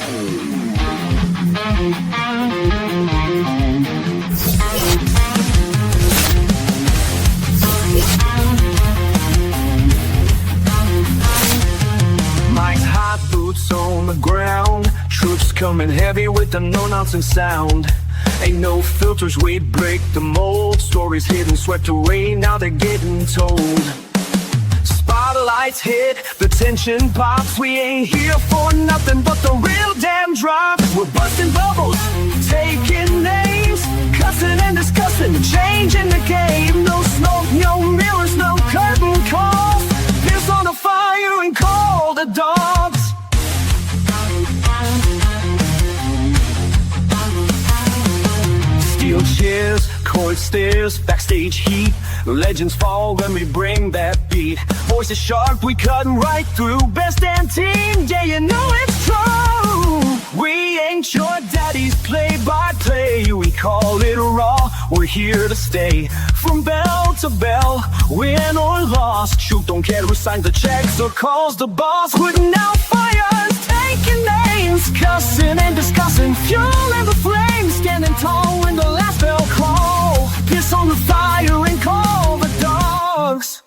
Mike's hot boots on the ground, troops coming heavy with the no-nonsense sound. Ain't no filters, we break the mold. Stories hidden, swept away, now they're getting told. Spotlights hit, the tension pops. We ain't here for nothing but the real damn drops. We're busting bubbles, taking names, cussing and discussing, changing the game. No smoke, no mirrors, no curtain calls. Piss on the fire and call the dogs. Steel chairs, court stairs, backstage heat. Legends fall when we bring that beat. Voices sharp, we cutting right through. Best damn team, yeah, you know it's true. We ain't your daddy's play-by-play. We call it raw, we're here to stay. From bell to bell, win or loss. Shoot, don't care who signs the checks or calls the boss. Putting out fires, taking names, cussing and discussing, fueling the flames. Standing tall when the last bell call. Piss on the fire and call the dogs.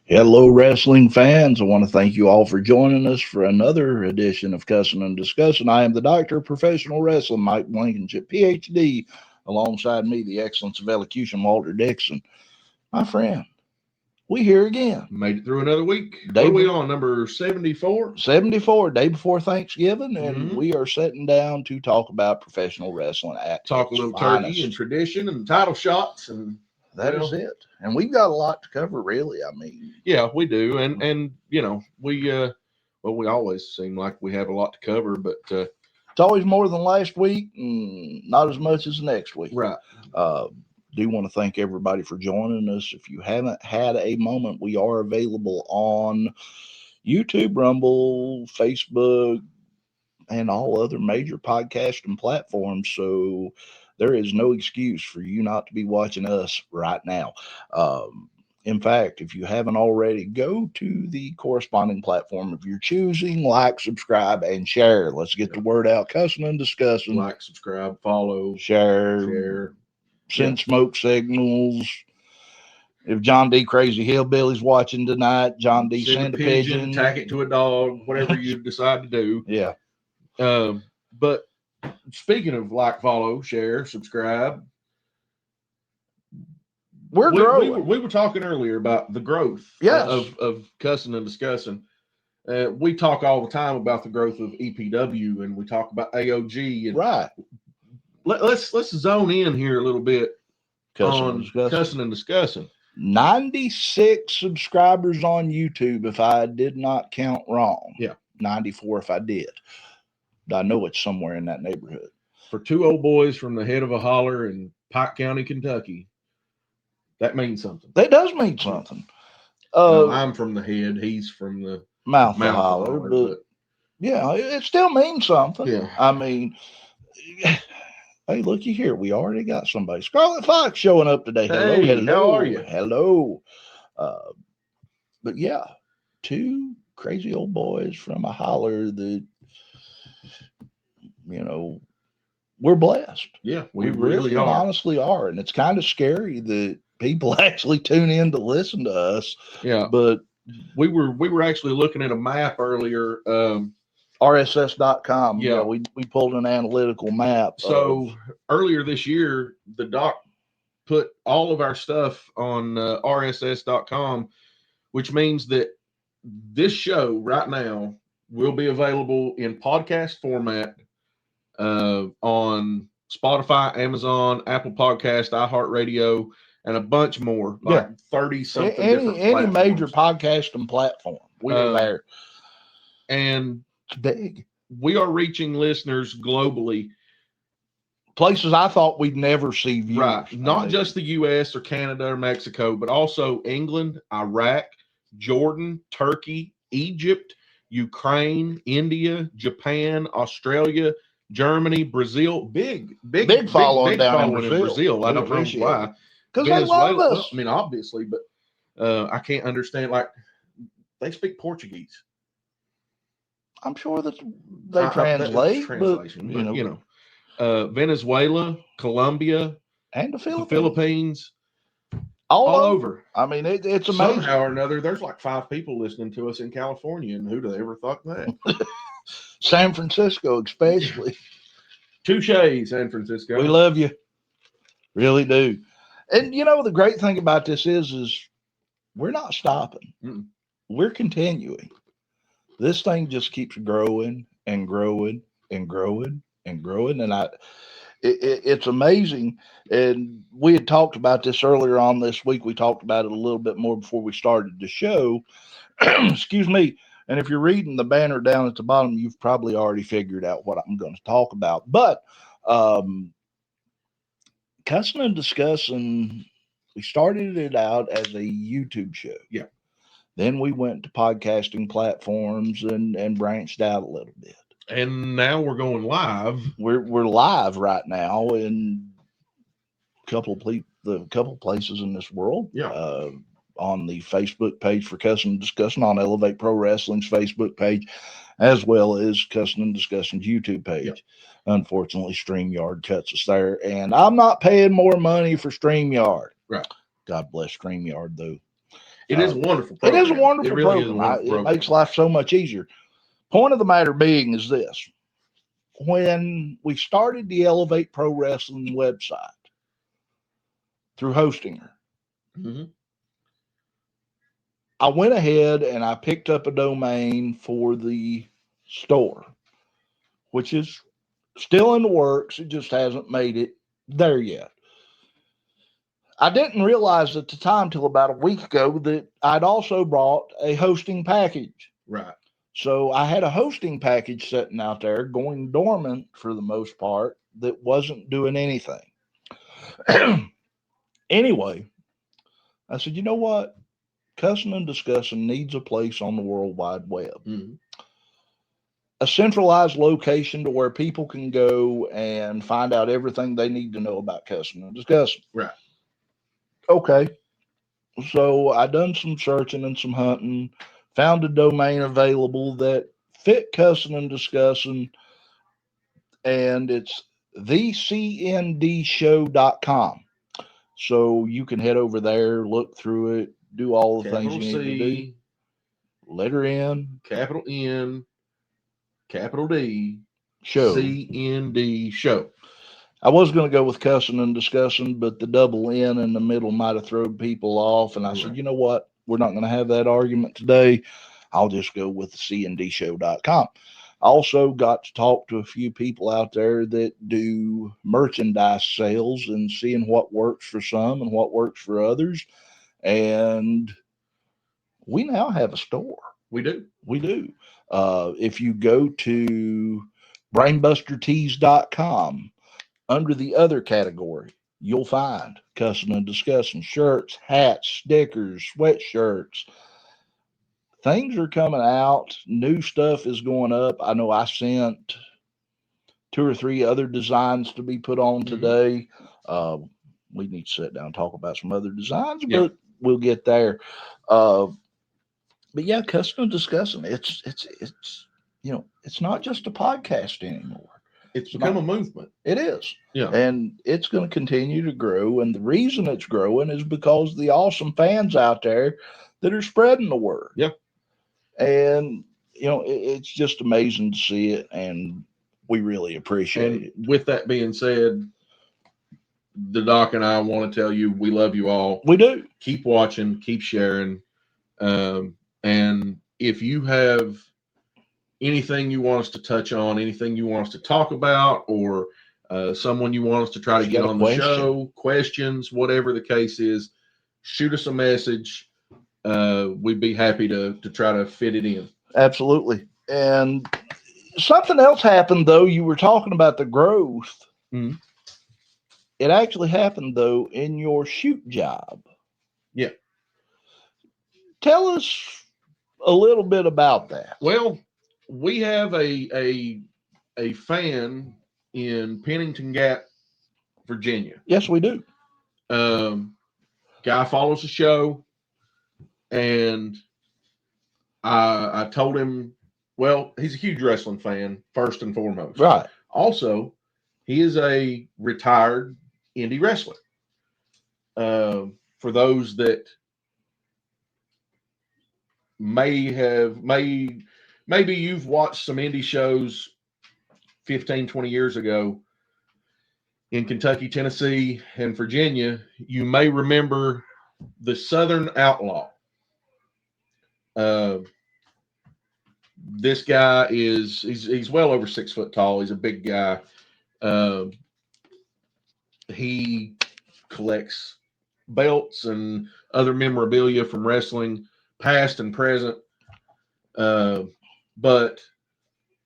Hello, wrestling fans. I want to thank you all for joining us for another edition of Cussin Discussin. I am the Doctor of Professional Wrestling, Mike Blankenship, PhD. Alongside me, the excellence of elocution, Walter Dixon. My friend, we here again. Made it through another week. What are we on, number 74? 74, day before Thanksgiving, and we are sitting down to talk about professional wrestling. Talk a little turkey and tradition and title shots and... That is it. And we've got a lot to cover, really. I mean, yeah, we do. And you know, we always seem like we have a lot to cover, but it's always more than last week and not as much as next week. Right. Do want to thank everybody for joining us. If you haven't had a moment, we are available on YouTube, Rumble, Facebook, and all other major podcasting platforms. So there is no excuse for you not to be watching us right now. In fact, if you haven't already, go to the corresponding platform of your choosing, like, subscribe, and share. Let's get the word out. Cussin and Discussin. Like, subscribe, follow, share. Send smoke signals. If John D. Crazy Hillbilly's watching tonight, John D. send a pigeon. Tack it to a dog, whatever you decide to do. Yeah. But speaking of like, follow, share, subscribe, we're growing. We were talking earlier about the growth of Cussin and Discussin. We talk all the time about the growth of EPW, and we talk about AOG. And right. Let's zone in here a little bit Cussin and Discussin. 96 subscribers on YouTube, if I did not count wrong. Yeah. 94 if I did. I know it's somewhere in that neighborhood. For two old boys from the head of a holler in Pike County, Kentucky, that means something. That does mean something. I'm from the head. He's from the mouth of holler. But yeah, it still means something. Yeah. I mean, hey, looky here. We already got somebody. Scarlet Fox showing up today. Hello. How are you? Hello. But yeah, two crazy old boys from a holler that, you know, we're blessed. Yeah, we really honestly are. And it's kind of scary that people actually tune in to listen to us. Yeah. But we were actually looking at a map earlier. RSS.com. Yeah. We pulled an analytical map. So earlier this year, the doc put all of our stuff on RSS.com, which means that this show right now will be available in podcast format on Spotify, Amazon, Apple Podcast, iHeartRadio, and a bunch more, like 30-something different any platforms. major podcasting platform. We are there. And it's big. We are reaching listeners globally. Places I thought we'd never see viewers. Right. Not just the U.S. or Canada or Mexico, but also England, Iraq, Jordan, Turkey, Egypt, Ukraine, India, Japan, Australia, Germany, Brazil, big following down in following Brazil. I We don't know appreciate why. it. Because they love us. Well, I mean, obviously, but I can't understand. Like, they speak Portuguese. I'm sure that they translate, translation, but you know, Venezuela, Colombia, and the the Philippines, Philippines, all all over. over. I mean, it's amazing. Somehow or another, there's like 5 people listening to us in California, and who'd have ever thought that? San Francisco, especially. Touche, San Francisco. We love you, really do. And you know, the great thing about this is we're not stopping. We're continuing. This thing just keeps growing and growing and growing and growing, and it's amazing. And we had talked about this earlier on this week. We talked about it a little bit more before we started the show. Excuse me. And if you're reading the banner down at the bottom, you've probably already figured out what I'm going to talk about. But Cussin and Discussin, we started it out as a YouTube show. Yeah. Then we went to podcasting platforms and branched out a little bit. And now we're going live. We're live right now in a couple places in this world. Yeah. On the Facebook page for Cussin Discussin, on Elevate Pro Wrestling's Facebook page, as well as Cussin Discussin's YouTube page. Yeah. Unfortunately, StreamYard cuts us there, and I'm not paying more money for StreamYard. Right. God bless StreamYard, though. It is a wonderful program. It is a wonderful really program. It makes life so much easier. Point of the matter being is this. When we started the Elevate Pro Wrestling website through Hostinger, I went ahead and I picked up a domain for the store, which is still in the works. It just hasn't made it there yet. I didn't realize at the time till about a week ago that I'd also brought a hosting package. Right. So I had a hosting package sitting out there going dormant for the most part that wasn't doing anything. Anyway, I said, you know what? Cussin and Discussin needs a place on the World Wide Web. A centralized location to where people can go and find out everything they need to know about Cussin and Discussin. Right. Okay. So I done some searching and some hunting, found a domain available that fit Cussin and Discussin, and it's thecndshow.com. So you can head over there, look through it, do all the things you need to do. Letter N, capital N, capital D, show. CND show. I was going to go with Cussin and Discussin, but the double N in the middle might have thrown people off. And I said, you know what? We're not going to have that argument today. I'll just go with the cndshow.com. I also got to talk to a few people out there that do merchandise sales and seeing what works for some and what works for others. And we now have a store. We do. We do. If you go to brainbustertees.com, under the other category, you'll find Cussin and Discussin shirts, hats, stickers, sweatshirts. Things are coming out. New stuff is going up. I know I sent 2 or 3 other designs to be put on today. We need to sit down and talk about some other designs, but we'll get there. But yeah, Cussin and Discussin. It's you know, it's not just a podcast anymore. It's become a movement. It is. Yeah. And it's going to continue to grow. And the reason it's growing is because the awesome fans out there that are spreading the word. Yeah. And, you know, it's just amazing to see it. And we really appreciate it. With that being said, the doc and I want to tell you, we love you all. We do. Keep watching, keep sharing. And if you have anything you want us to touch on, anything you want us to talk about, or someone you want us to try to get on the show, questions, whatever the case is, shoot us a message. We'd be happy to try to fit it in. Absolutely. And something else happened, though. You were talking about the growth. It actually happened, though, in your shoot job. Yeah. Tell us a little bit about that. Well, we have a a fan in Pennington Gap, Virginia. Yes, we do. Guy follows the show, and I told him, well, he's a huge wrestling fan, first and foremost. Right. Also, he is a retired indie wrestler. For those that maybe you've watched some indie shows 15, 20 years ago in Kentucky, Tennessee, and Virginia, you may remember the Southern Outlaw. This guy he's well over 6 foot tall. He's a big guy. He collects belts and other memorabilia from wrestling, past and present. But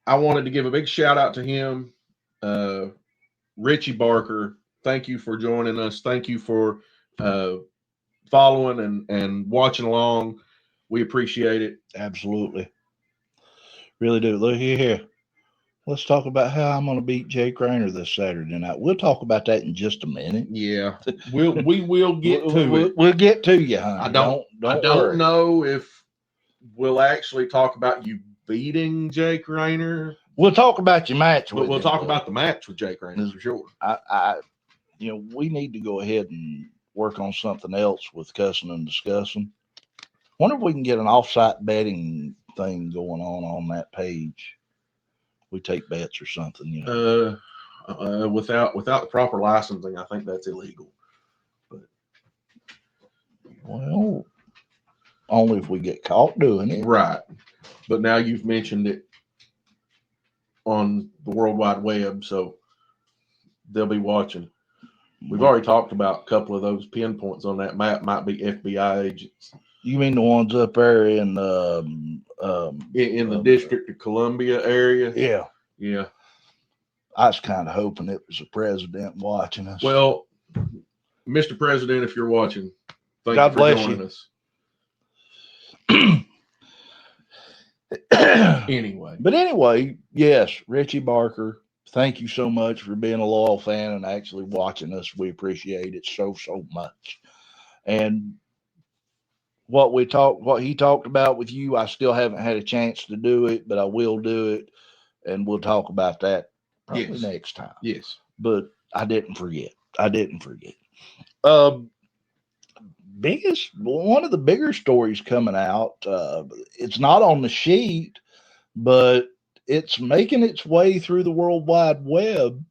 I wanted to give a big shout out to him. Richie Barker, thank you for joining us. Thank you for following and watching along. We appreciate it. Absolutely. Really do. Look here. Let's talk about how I'm going to beat Jake Rayner this Saturday night. We'll talk about that in just a minute. Yeah, we will get to it. We'll get to you, honey. I don't know if we'll actually talk about you beating Jake Rayner. We'll talk about your match. We'll talk about the match with Jake Rayner for sure. We need to go ahead and work on something else with Cussin and Discussin. Wonder if we can get an off-site betting thing going on that page. We take bets or something, without the proper licensing, I think that's illegal. But well, only if we get caught doing it, right? But now you've mentioned it on the World Wide Web, so they'll be watching. We've already talked about a couple of those pinpoints on that map. Might be FBI agents. You mean the ones up there in the District of Columbia area? Yeah. I was kind of hoping it was the president watching us. Well, Mr. President, if you're watching, thank God you for bless joining us. Anyway, yes, Richie Barker, thank you so much for being a loyal fan and actually watching us. We appreciate it so much. And what he talked about with you, I still haven't had a chance to do it, but I will do it, and we'll talk about that probably next time. Yes. But I didn't forget. One of the bigger stories coming out, it's not on the sheet, but it's making its way through the World Wide Web.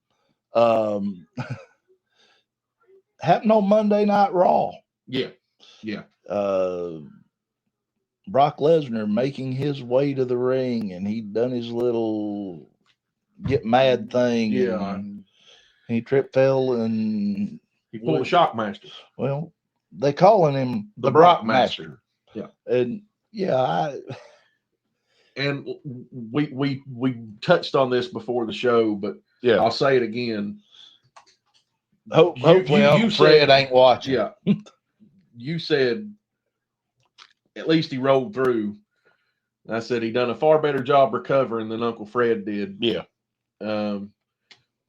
Happened on Monday Night Raw. Yeah. Brock Lesnar making his way to the ring, and he done his little get mad thing. Yeah. And he tripped, fell, and he pulled a Shockmaster. Well, they calling him the Brock Master. Yeah. And and we touched on this before the show, but I'll say it again. Hopefully, Fred ain't watching. Yeah. You said at least he rolled through. I said he done a far better job recovering than Uncle Fred did. Yeah.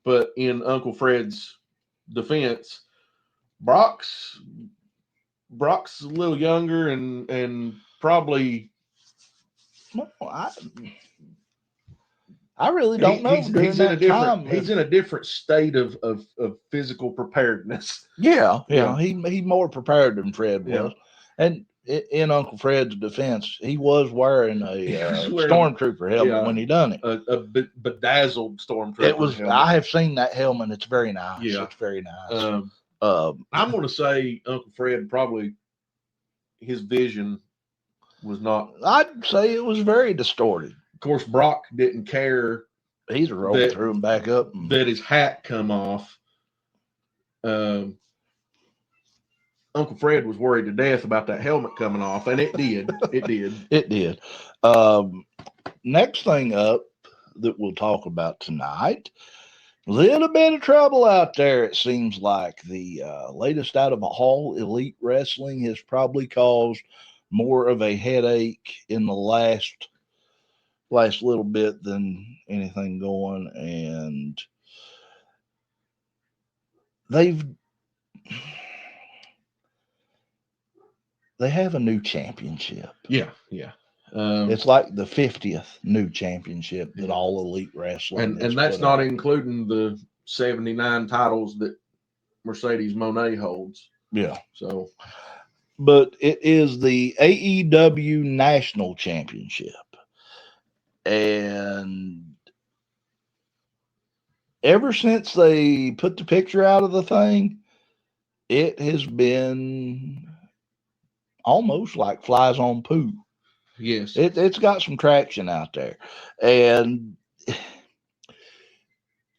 But in Uncle Fred's defense, Brock's a little younger and probably. Well, I really don't know. He's in a different state of physical preparedness. Yeah. He more prepared than Fred was. And in Uncle Fred's defense, he was wearing a stormtrooper helmet when he done it. A bedazzled stormtrooper. Helmet. I have seen that helmet. It's very nice. Yeah. It's very nice. I'm going to say Uncle Fred probably his vision was not. I'd say it was very distorted. Of course, Brock didn't care. He's rolled through and back up. That his hat come off. Uncle Fred was worried to death about that helmet coming off, and it did. It did. Next thing up that we'll talk about tonight, a little bit of trouble out there, it seems like. The latest out of All Elite Wrestling has probably caused more of a headache in the last last little bit than anything going, and they have a new championship. Yeah, yeah. It's like the 50th new championship that Yeah. All Elite Wrestling and that's not including the 79 titles that Mercedes Moné holds. Yeah. So, but it is the AEW National Championship. And ever since they put the picture out of the thing, it has been almost like flies on poo. yes. It's got some traction out there. And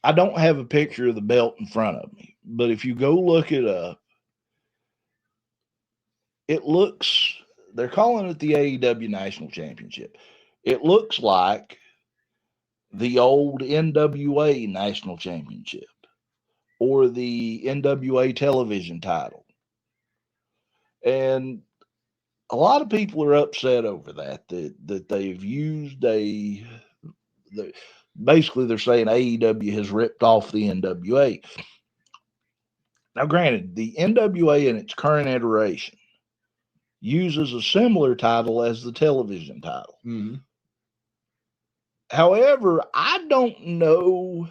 I don't have a picture of the belt in front of me, but if you go look it up, it looks, they're calling it the AEW National Championship. It looks like the old NWA National Championship or the NWA television title. And a lot of people are upset over that they've used basically they're saying AEW has ripped off the NWA. Now, granted, the NWA in its current iteration uses a similar title as the television title. Mm-hmm. However, I don't know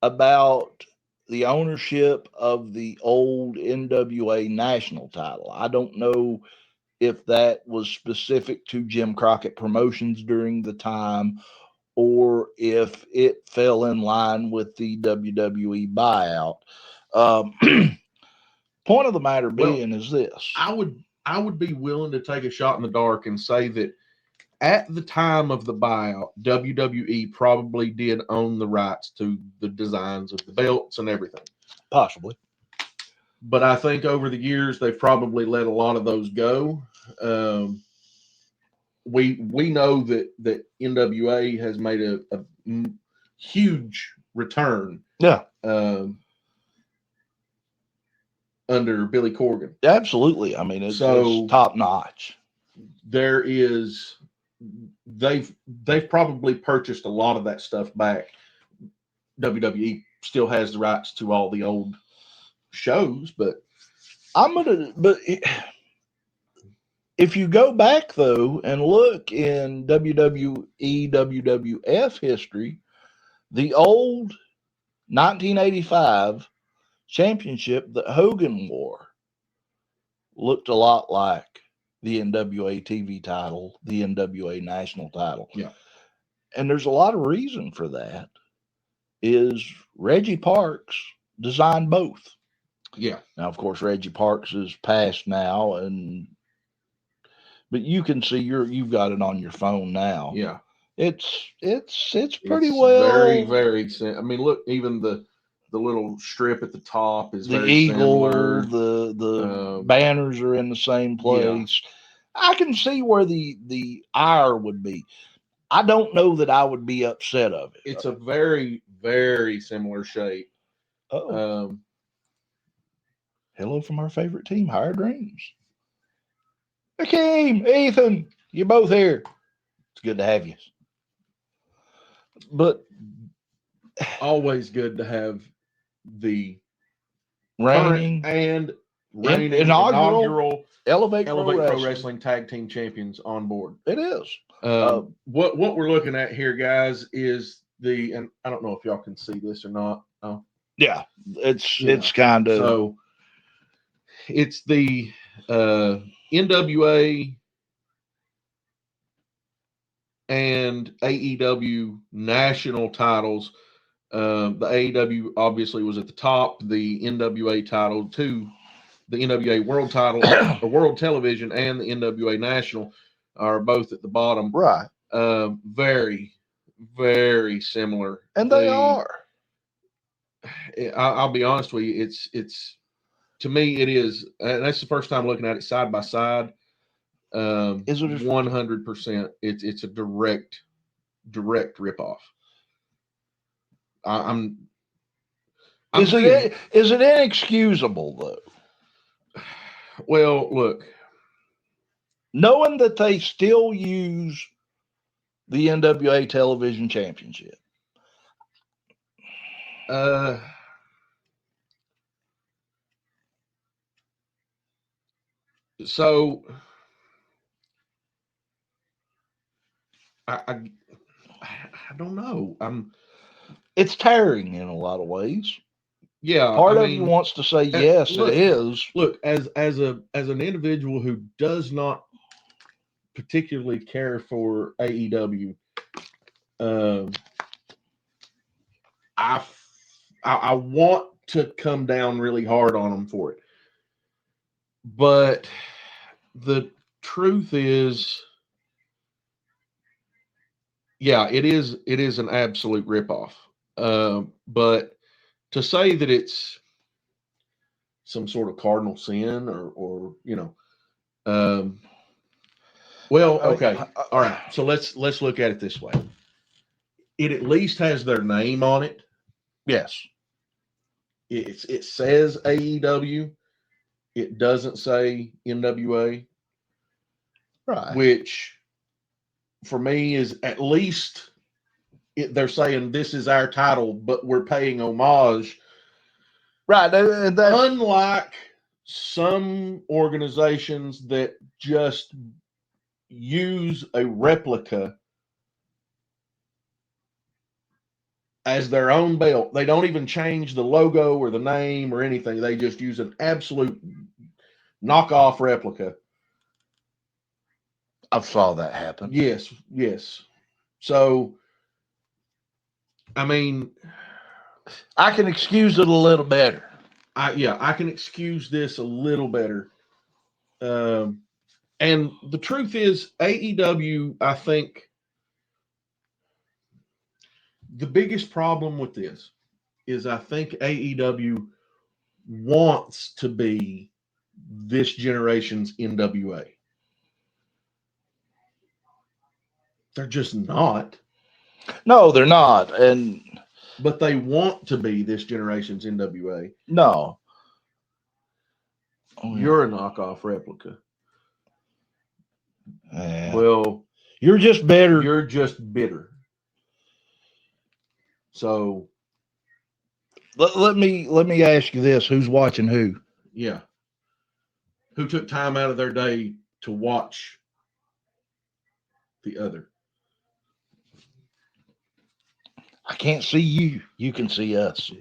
about the ownership of the old NWA national title. I don't know if that was specific to Jim Crockett Promotions during the time or if it fell in line with the WWE buyout. Point of the matter being is this. I would be willing to take a shot in the dark and say that at the time of the buyout, WWE probably did own the rights to the designs of the belts and everything. Possibly. But I think over the years, they've probably let a lot of those go. We know that NWA has made a huge return. Yeah. Under Billy Corgan. Absolutely. I mean, it's top notch. They've probably purchased a lot of that stuff back. WWE still has the rights to all the old shows, but if you go back though and look in WWE WWF history, the old 1985 championship that Hogan wore looked a lot like the NWA TV title, the NWA national title. Yeah. And there's a lot of reason for that. Is Reggie Parks designed both. Yeah. Now, of course, Reggie Parks is passed now, but you can see you've got it on your phone now. Yeah. It's pretty well. Very, very. I mean, look, even the little strip at the top is the very eagle, similar. The banners are in the same place. Yeah. I can see where the ire would be. I don't know that I would be upset of it. It's a very, very similar shape. Hello from our favorite team, Higher Dreams. Hakeem, Ethan, you're both here. It's good to have you. But always good to have the reigning inaugural Elevate Pro Wrestling Tag Team Champions on board. It is. What we're looking at here, guys, is and I don't know if y'all can see this or not. Oh, yeah, it's kind of so. It's the NWA and AEW national titles. The AEW obviously was at the top. The NWA title, too. The NWA World title, or World Television, and the NWA National are both at the bottom. Right. Very, very similar. And they are. I'll be honest with you. It's to me, it is, and that's the first time looking at it side by side. Is it 100%? It's a direct ripoff. Is it inexcusable though? Well, look, knowing that they still use the NWA Television Championship? So I don't know. It's tearing in a lot of ways. Yeah, Part of you wants to say yes, look, it is. Look, as an individual who does not particularly care for AEW, I want to come down really hard on them for it, but the truth is, yeah, it is an absolute ripoff. But to say that it's some sort of cardinal sin or well, okay, all right. So let's look at it this way. It at least has their name on it. Yes. It says AEW. It doesn't say NWA. Right. Which for me is at least they're saying this is our title, but we're paying homage. Right. And unlike some organizations that just use a replica as their own belt. They don't even change the logo or the name or anything. They just use an absolute knockoff replica. I saw that happen. Yes, yes. So, I mean, I can excuse it a little better. I can excuse this a little better. And the truth is, AEW, I think, the biggest problem with this is I think AEW wants to be this generation's NWA. They're just not. No, they're not. But they want to be this generation's NWA. No. You're a knockoff replica. Yeah. Well, you're just bitter. You're just bitter. So let me ask you this: who's watching who? Yeah. Who took time out of their day to watch the other? I can't see you. You can see us.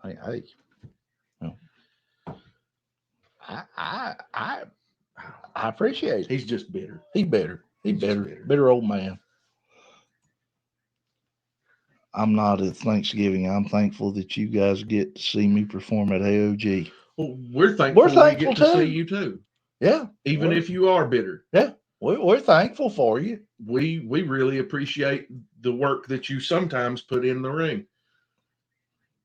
Hey. I appreciate it. He's just bitter. He's bitter. He's bitter. Bitter old man. I'm not at Thanksgiving. I'm thankful that you guys get to see me perform at AOG. Well, we're thankful we get to see you too. Yeah. Even if you are bitter. Yeah. We're thankful for you. We really appreciate the work that you sometimes put in the ring.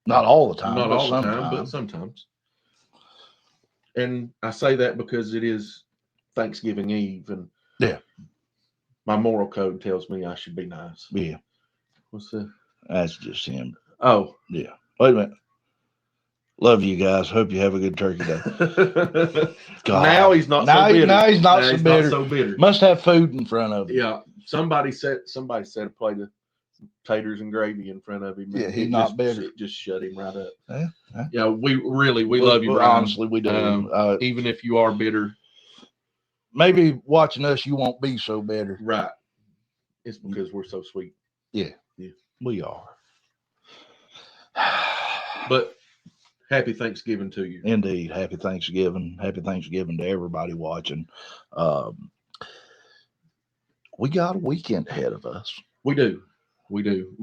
Not all the time. Not all the time, but sometimes. And I say that because it is Thanksgiving Eve, and my moral code tells me I should be nice. Yeah. What's that? That's just him. Oh. Yeah. Wait a minute. Love you guys. Hope you have a good turkey day. God. Now he's not so bitter. Now he's not so bitter. Must have food in front of him. Yeah. Somebody said a plate of taters and gravy in front of him. Yeah, he's not bitter. It just shut him right up. Yeah. We love you, Brian. Honestly, we do. Even if you are bitter. Maybe watching us, you won't be so bitter. Right. It's because we're so sweet. Yeah. We are. But happy Thanksgiving to you. Indeed. Happy Thanksgiving. Happy Thanksgiving to everybody watching. We got a weekend ahead of us. We do.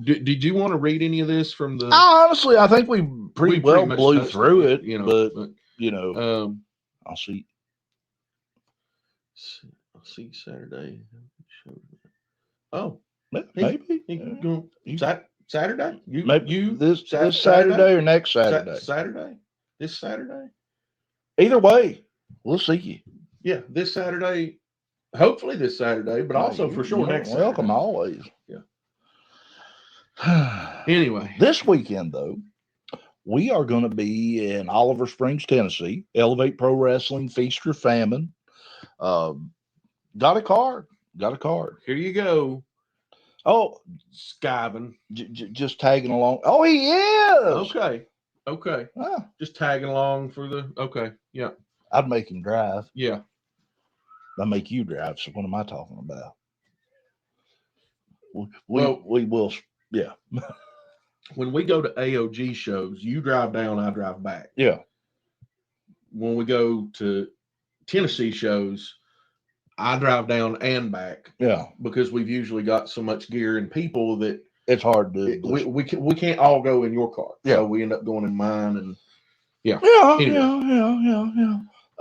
Did you want to read any of this from the? Honestly, I think we pretty well blew through it. But I'll see. Saturday. Oh, maybe. Saturday? This Saturday or next Saturday? Saturday? This Saturday? Either way, we'll see you. Yeah, this Saturday. Hopefully this Saturday, but also for sure next Saturday. Welcome always. Yeah. Anyway. This weekend, though, we are going to be in Oliver Springs, Tennessee. Elevate Pro Wrestling, Feast or Famine. Got a card. Got a card. Here you go, Oh, Skivin. just tagging along. Oh, he is. Okay. Huh. Just tagging along for the. Okay. Yeah. I'd make him drive. Yeah. I make you drive. So what am I talking about? We Well- will. Yeah. When we go to AOG shows, you drive down, I drive back. Yeah. When we go to Tennessee shows, I drive down and back Yeah. because we've usually got so much gear and people that It's hard to. we can't all go in your car. Yeah. So we end up going in mine and Yeah. Anyway.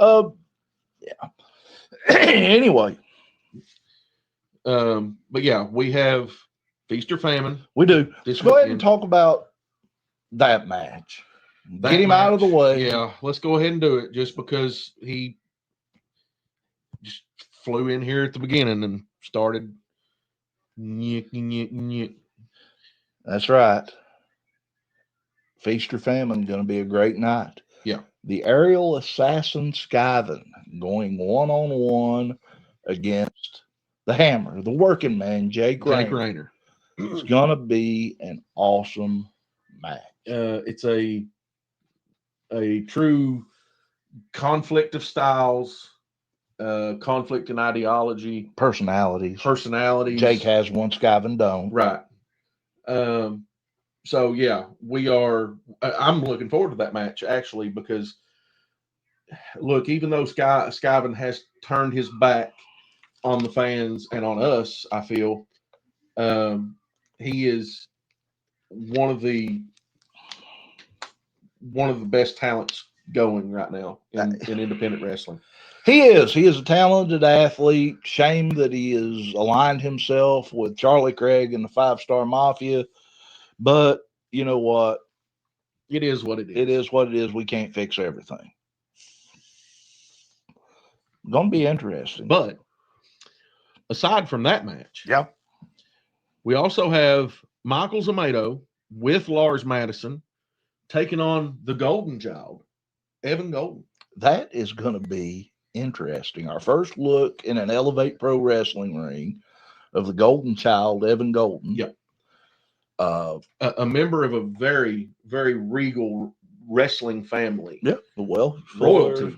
Yeah. Yeah. Anyway, but yeah, we have Feast or Famine. we do. This Let's go ahead and weekend. talk about that match. That Get him out of the match, way. Yeah, let's go ahead and do it just because he just flew in here at the beginning and started. That's right. Feast or Famine going to be a great night. Yeah. The aerial assassin Skivin going 1-on-1 against the Hammer, the working man, Jake Rayner. It's going to be an awesome match. It's a true conflict of styles, conflict in ideology, Personalities. personalities. Jake has one, Skivin don't. Right. So yeah, I'm looking forward to that match actually because look, even though Skivin has turned his back on the fans and on us, I feel he is one of the best talents going right now in independent wrestling. He is. He is a talented athlete. Shame that he has aligned himself with Charlie Craig and the 5-Star Mafia. But you know what? It is what it is. It is what it is. We can't fix everything. Going to be interesting. But aside from that match, yeah, we also have Michael Zamato with Lars Madison taking on the Golden Child, Evan Golden. That is going to be interesting. Our first look in an Elevate Pro Wrestling ring of the Golden Child, Evan Golden. Yep. A member of a very, very regal wrestling family. Yeah, well, Royalty.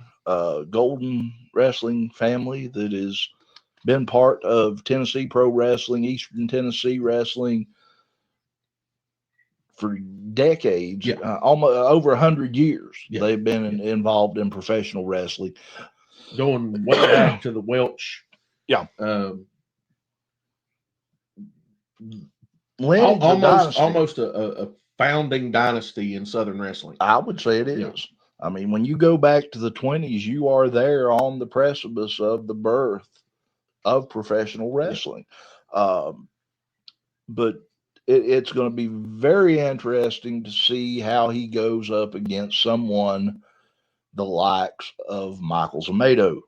Golden wrestling family that has been part of Tennessee Pro Wrestling, Eastern Tennessee Wrestling for decades, Yeah. almost over 100 years. Yeah. They've been involved in professional wrestling. Going way back to the Welch. Yeah. Almost a founding dynasty in Southern wrestling. I would say it is. Yeah. I mean, when you go back to the 20s, you are there on the precipice of the birth of professional wrestling. Yeah. But it's going to be very interesting to see how he goes up against someone the likes of Michael Zamato.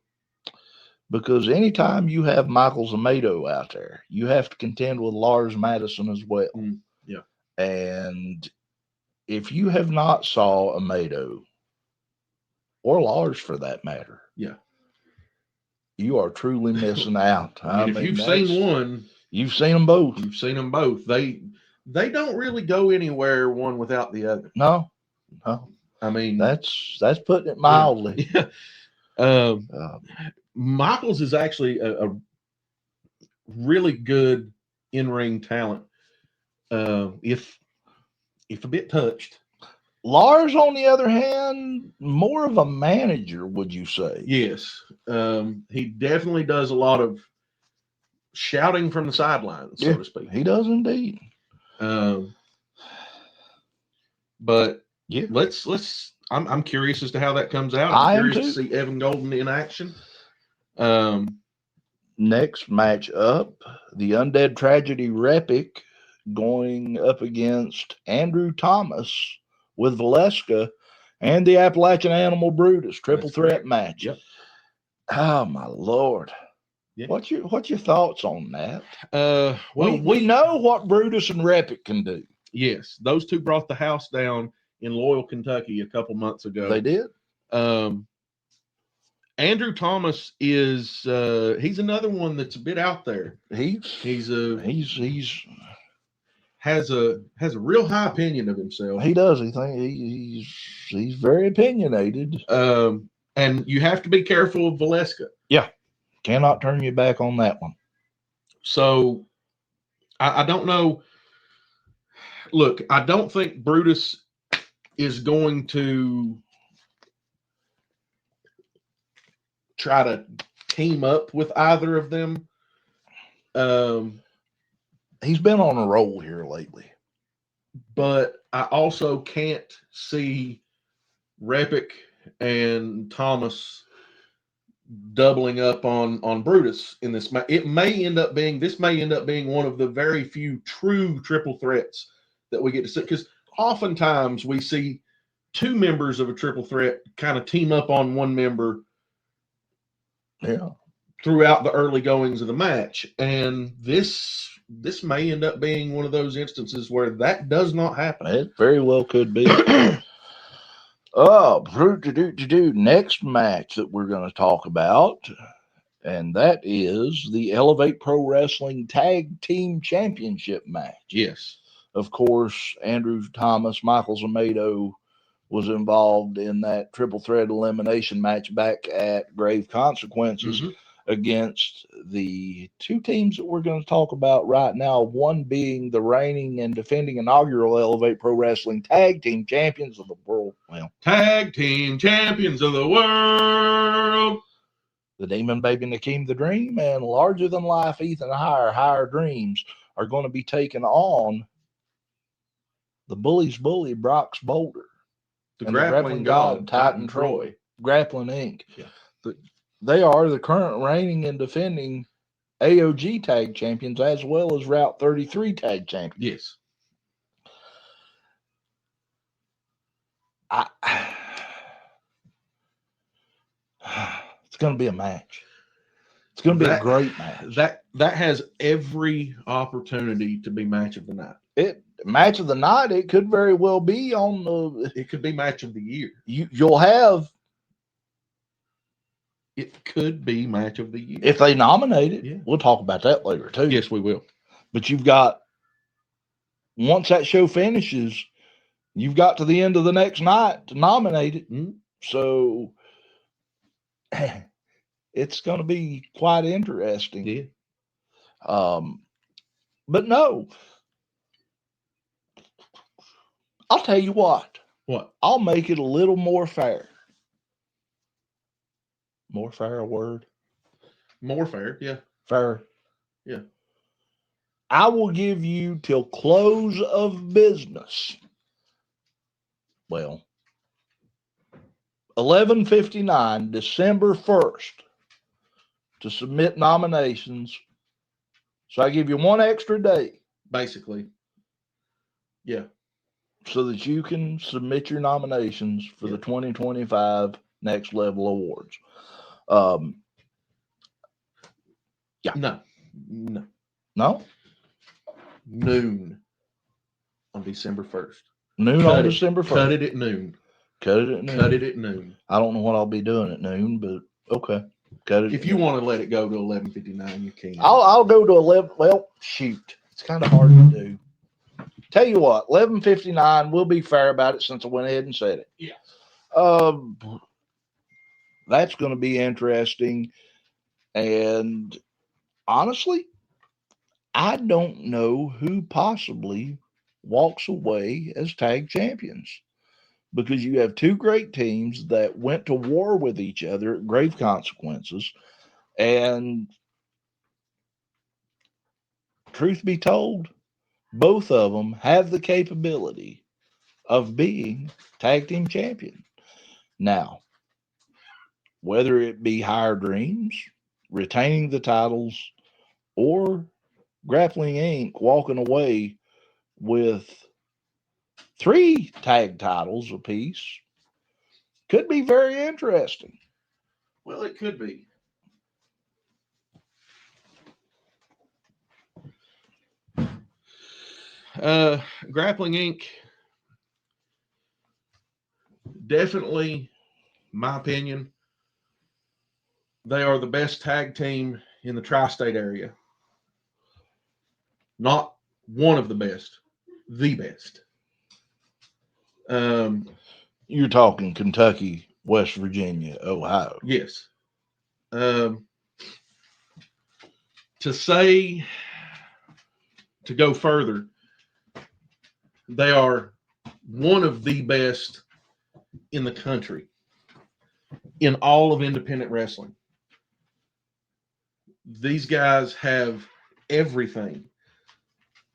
Because anytime you have Michael Zamato out there, you have to contend with Lars Madison as well. Yeah. And if you have not saw Amato, or Lars for that matter, yeah, you are truly missing out. I mean, if you've seen one, you've seen them both. You've seen them both. They don't really go anywhere one without the other. No. I mean, that's putting it mildly. Yeah. Michaels is actually a really good in-ring talent. If a bit touched. Lars, on the other hand, more of a manager, would you say? Yes. He definitely does a lot of shouting from the sidelines, so to speak. He does indeed. But yeah, let's. I'm curious as to how that comes out. I'm curious to see Evan Golden in action. Next match up, the Undead Tragedy Repic going up against Andrew Thomas with Valeska and the Appalachian Animal Brutus triple threat match. Yep. Oh my Lord. Yeah. What's your thoughts on that? Well, we know what Brutus and Repic can do. Yes, those two brought the house down in Loyal, Kentucky a couple months ago. They did. Andrew Thomas is he's another one that's a bit out there. He's has a real high opinion of himself. He does. He's very opinionated. And you have to be careful of Valeska. Yeah, cannot turn your back on that one. So I don't know. Look, I don't think Brutus is going to try to team up with either of them. He's been on a roll here lately. But I also can't see Repic and Thomas doubling up on Brutus in this. This may end up being one of the very few true triple threats that we get to see, because oftentimes we see two members of a triple threat kind of team up on one member throughout the early goings of the match, and this may end up being one of those instances where that does not happen. It very well could be. Next match that we're going to talk about, and that is the Elevate Pro Wrestling Tag Team Championship match. Yes. Of course, Andrew Thomas, Michael Zamado was involved in that triple threat elimination match back at Grave Consequences against the two teams that we're going to talk about right now, one being the reigning and defending inaugural Elevate Pro Wrestling Tag Team Champions of the World. Well, Tag Team Champions of the World. The Demon Baby Nakeem the Dream and Larger Than Life Ethan Higher Dreams are going to be taking on the Bully's Bully Brock's Boulder. The Grappling God Titan Troy. Grappling Inc. Yeah. They are the current reigning and defending AOG tag champions as well as Route 33 tag champions. Yes. It's going to be a match. It's going to be a great match. That has every opportunity to be match of the night. Match of the night. It could very well be on the. It could be match of the year. You'll have. It could be match of the year if they nominate it. Yeah. We'll talk about that later too. Yes, we will. But you've got, once that show finishes, you've got to the end of the next night to nominate it. Mm-hmm. So it's going to be quite interesting. Yeah. But no, I'll tell you what. What? I'll make it a little more fair. More fair a word? More fair, yeah. Fair. Yeah. I will give you till close of business. Well, 11:59, December 1st, to submit nominations. So I give you one extra day. Basically. Yeah. So that you can submit your nominations for the 2025 Next Level Awards. No. Noon on December 1st. Noon on December 1st. Cut it at noon. Cut it at noon. I don't know what I'll be doing at noon, but okay. Cut it. If you want to let it go to 11:59, you can. I'll go to 11. Well, shoot, it's kind of hard to do. Tell you what, 11:59. We'll be fair about it since I went ahead and said it. Yeah. That's going to be interesting. And honestly, I don't know who possibly walks away as tag champions, because you have two great teams that went to war with each other at Grave Consequences. And truth be told, both of them have the capability of being tag team champion. Now, whether it be Higher Dreams retaining the titles or Grappling Inc. walking away with 3 tag titles apiece, could be very interesting. Well, it could be. Grappling Inc. Definitely, my opinion, They are the best tag team in the tri-state area. Not one of the best, the best. You're talking Kentucky, West Virginia, Ohio. Yes. To go further, they are one of the best in the country in all of independent wrestling. These guys have everything.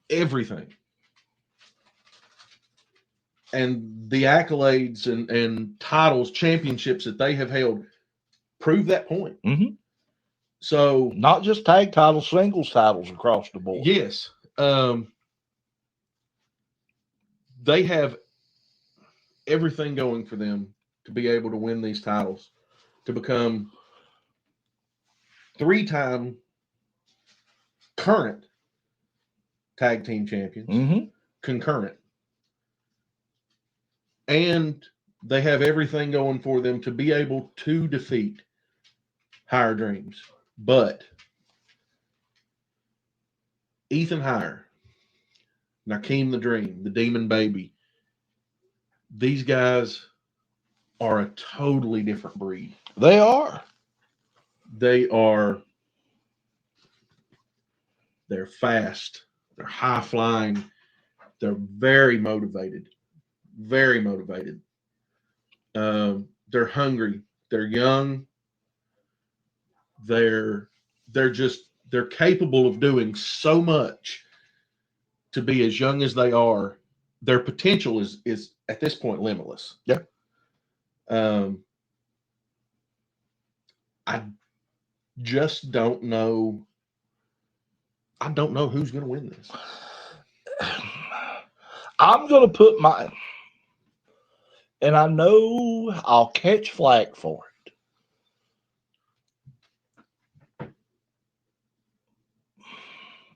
And the accolades and titles, championships that they have held prove that point. Mm-hmm. So not just tag titles, singles titles across the board. Yes. They have everything going for them to be able to win these titles, to become 3-time current tag team champions, Mm-hmm. concurrent. And they have everything going for them to be able to defeat Higher Dreams. But Ethan Higher, Nakeem the Dream, the Demon Baby, these guys are a totally different breed. They are. They're fast. They're high flying. They're very motivated. Very motivated. They're hungry. They're young. They're capable of doing so much to be as young as they are. Their potential is at this point limitless. Yeah. I just don't know. I don't know who's going to win this. I'm going to put and I know I'll catch flack for it,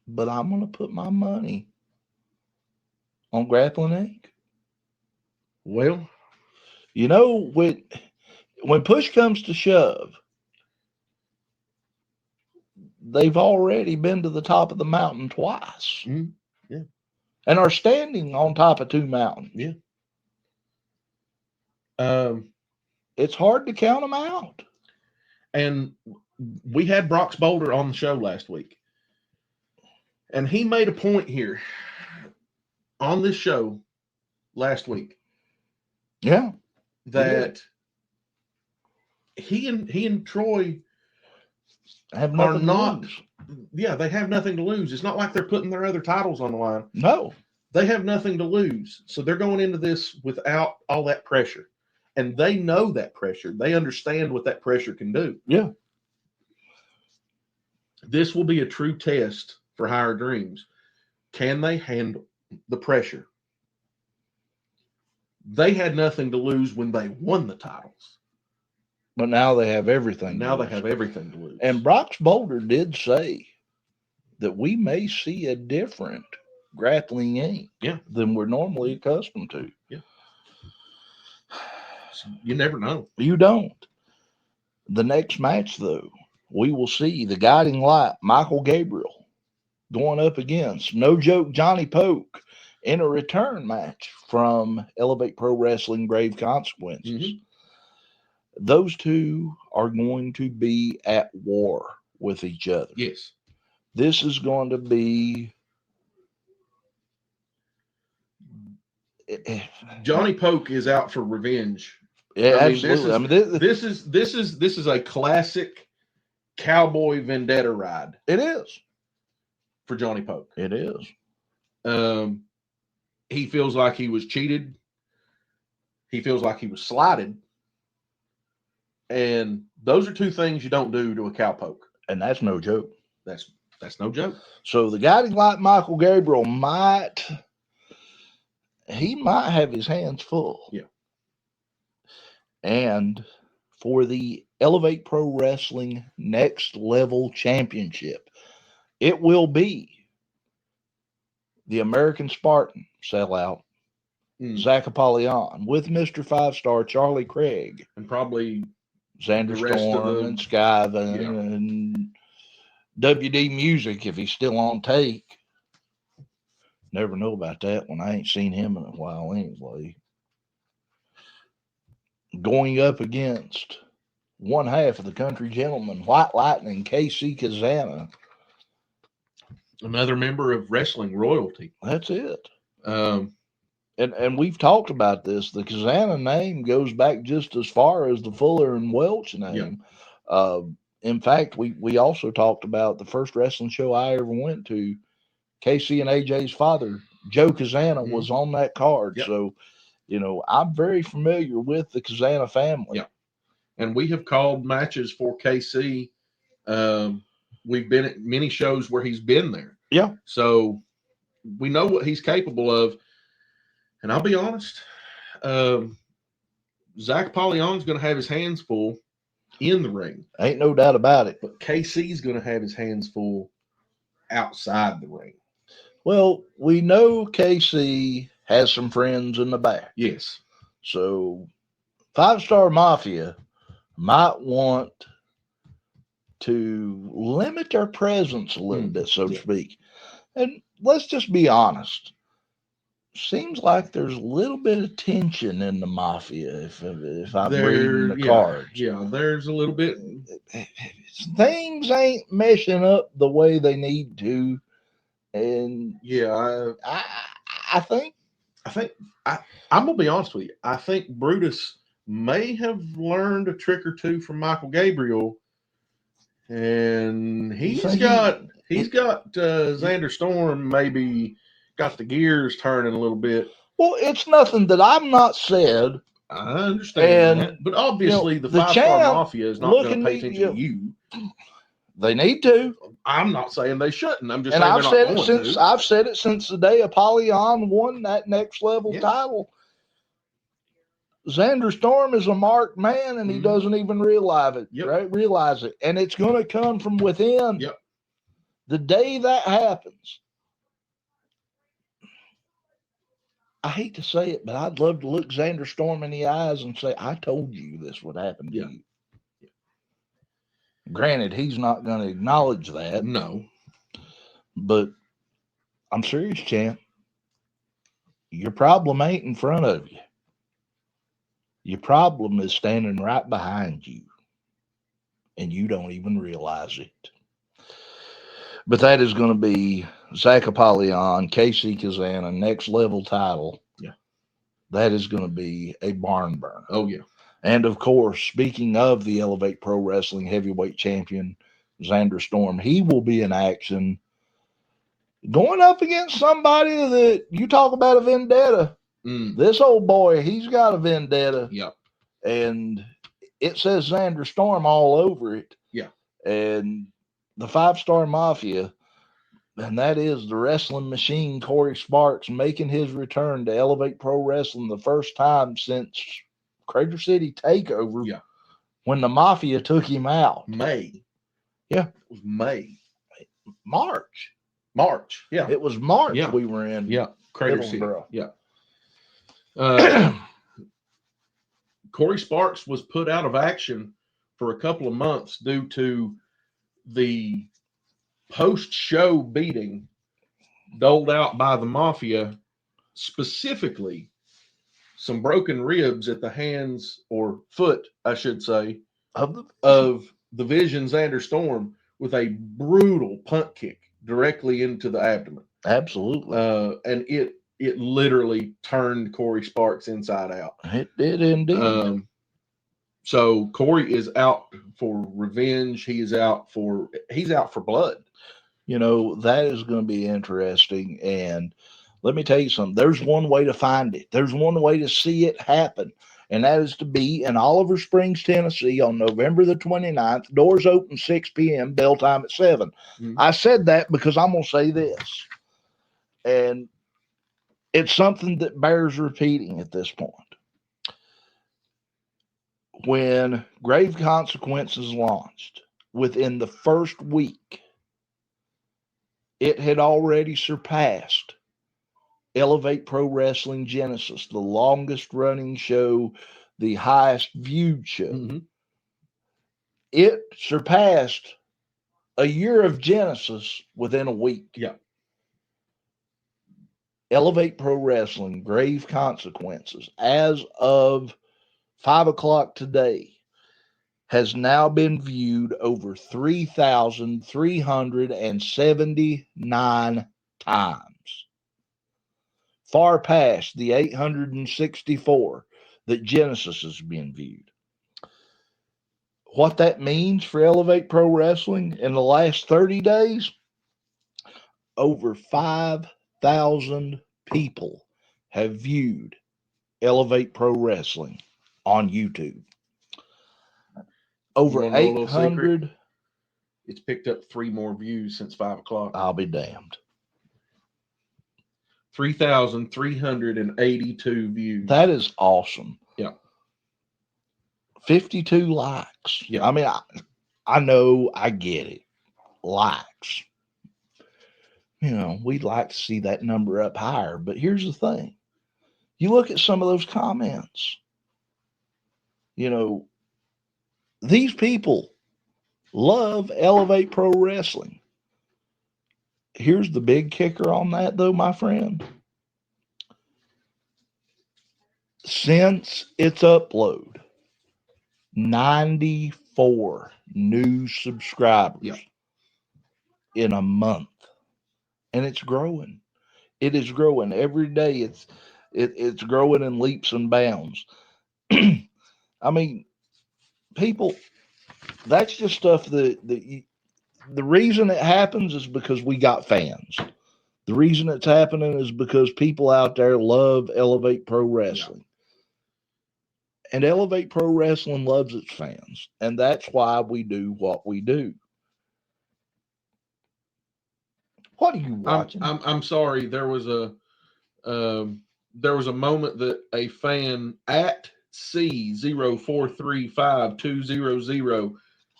but I'm going to put my money on Grappling Inc. Well, you know, when push comes to shove, they've already been to the top of the mountain twice. Mm-hmm. Yeah. And are standing on top of 2 mountains. Yeah. It's hard to count them out. And we had Brox Boulder on the show last week. And he made a point here on this show last week. Yeah. That he and Troy have nothing not to lose. Yeah, they have nothing to lose. It's not like they're putting their other titles on the line. No. They have nothing to lose. So they're going into this without all that pressure. And they know that pressure. They understand what that pressure can do. Yeah. This will be a true test for Higher Dreams. Can they handle the pressure? They had nothing to lose when they won the titles. But now they have everything. Now they have everything to lose. And Brox Boulder did say that we may see a different Grappling Inc. than we're normally accustomed to. Yeah. You never know. You don't. The next match, though, we will see the guiding light, Michael Gabriel, going up against No Joke Johnny Poke in a return match from Elevate Pro Wrestling Grave Consequences. Mm-hmm. Those two are going to be at war with each other. Yes. This is going to be... Johnny Poke is out for revenge. Yeah, absolutely. This is a classic cowboy vendetta ride. It is for Johnny Poke. It is. He feels like he was cheated. He feels like he was slighted. And those are two things you don't do to a cowpoke. And that's no joke. That's no joke. So the guiding light, Michael Gabriel, might have his hands full. Yeah. And for the Elevate Pro Wrestling Next Level Championship, it will be the American Spartan sellout, Zach Apollyon, with Mr. 5-Star Charlie Craig. And probably Xander The rest of Storm the- and Skyvan Yeah. and WD Music if he's still on take. Never know about that one. I ain't seen him in a while anyway. Going up against one half of the Country Gentlemen, White Lightning, KC Kazana. Another member of Wrestling Royalty. That's it. Um, And we've talked about this. The Kazana name goes back just as far as the Fuller and Welch name. In fact, we also talked about the first wrestling show I ever went to. Casey and AJ's father, Joe Kazana, was on that card. Yep. So, you know, I'm very familiar with the Kazana family. Yeah. And we have called matches for KC. We've been at many shows where he's been there. Yeah. So we know what he's capable of. And I'll be honest, Zach Pollyon's going to have his hands full in the ring. Ain't no doubt about it. But KC's going to have his hands full outside the ring. Well, we know KC has some friends in the back. Yes. So 5-Star Mafia might want to limit their presence a little bit, so to speak. And let's just be honest. Seems like there's a little bit of tension in the Mafia if I'm reading the cards. Yeah, there's a little bit. Things ain't meshing up the way they need to. And yeah, I think I'm gonna be honest with you. I think Brutus may have learned a trick or two from Michael Gabriel, and he's got Xander Storm maybe got the gears turning a little bit. Well, it's nothing that I've not said. I understand that, but obviously you know, the 5-Star Mafia is not going to pay attention to you. They need to. I'm not saying they shouldn't. I'm just and saying I've they're said not it going since to. I've said it since the day Apollyon won that next level title. Xander Storm is a marked man, and he doesn't even realize it. Right? Realize it, and it's going to come from within. Yep. The day that happens, I hate to say it, but I'd love to look Xander Storm in the eyes and say, "I told you this would happen to you." Granted, he's not going to acknowledge that. No. But I'm serious, champ. Your problem ain't in front of you. Your problem is standing right behind you. And you don't even realize it. But that is going to be Zach Apollyon, KC Kazana, next level title. Yeah. That is going to be a barn burner. Oh, yeah. And of course, speaking of the Elevate Pro Wrestling heavyweight champion, Xander Storm, he will be in action going up against somebody that you talk about a vendetta. This old boy, he's got a vendetta. Yep. And it says Xander Storm all over it. Yeah. And the 5-Star Mafia, and that is the wrestling machine, Corey Sparks, making his return to Elevate Pro Wrestling the first time since Crater City Takeover. Yeah. When the Mafia took him out. May. Yeah. It was May. March. Yeah. It was March we were in. Yeah. Crater City. Middlesboro. Yeah. Corey Sparks was put out of action for a couple of months due to the post-show beating doled out by the Mafia, specifically some broken ribs at the hands or foot, I should say, of the Vision Xander Storm with a brutal punt kick directly into the abdomen. Absolutely. And it literally turned Corey Sparks inside out. It did indeed. So Corey is out for revenge. He's out for blood. You know, that is going to be interesting. And let me tell you something. There's one way to find it. There's one way to see it happen. And that is to be in Oliver Springs, Tennessee on November the 29th. Doors open 6 p.m., bell time at 7. I said that because I'm going to say this. And it's something that bears repeating at this point. When Grave Consequences launched, within the first week, it had already surpassed Elevate Pro Wrestling Genesis, the longest running show, the highest viewed show. It surpassed a year of Genesis within a week. Yeah. Elevate Pro Wrestling, Grave Consequences, as of 5 o'clock today, has now been viewed over 3,379 times, far past the 864 that Genesis has been viewed. What that means for Elevate Pro Wrestling in the last 30 days, over 5,000 people have viewed Elevate Pro Wrestling on YouTube. Over You wanna know a little 800. It's picked up 3 more views since 5 o'clock. I'll be damned. 3,382 views. That is awesome. Yeah. 52 likes. Yeah. I mean, I know, I get it. Likes. You know, we'd like to see that number up higher, but here's the thing. You look at some of those comments. You know, these people love Elevate Pro Wrestling. Here's the big kicker on that, though, my friend. Since its upload, 94 new subscribers in a month. And it's growing. It is growing every day. It's growing in leaps and bounds. I mean, people, that's just stuff that the reason it happens is because we got fans. The reason it's happening is because people out there love Elevate Pro Wrestling. And Elevate Pro Wrestling loves its fans. And that's why we do what we do. What are you watching? I'm sorry. There was a moment that a fan at C04352000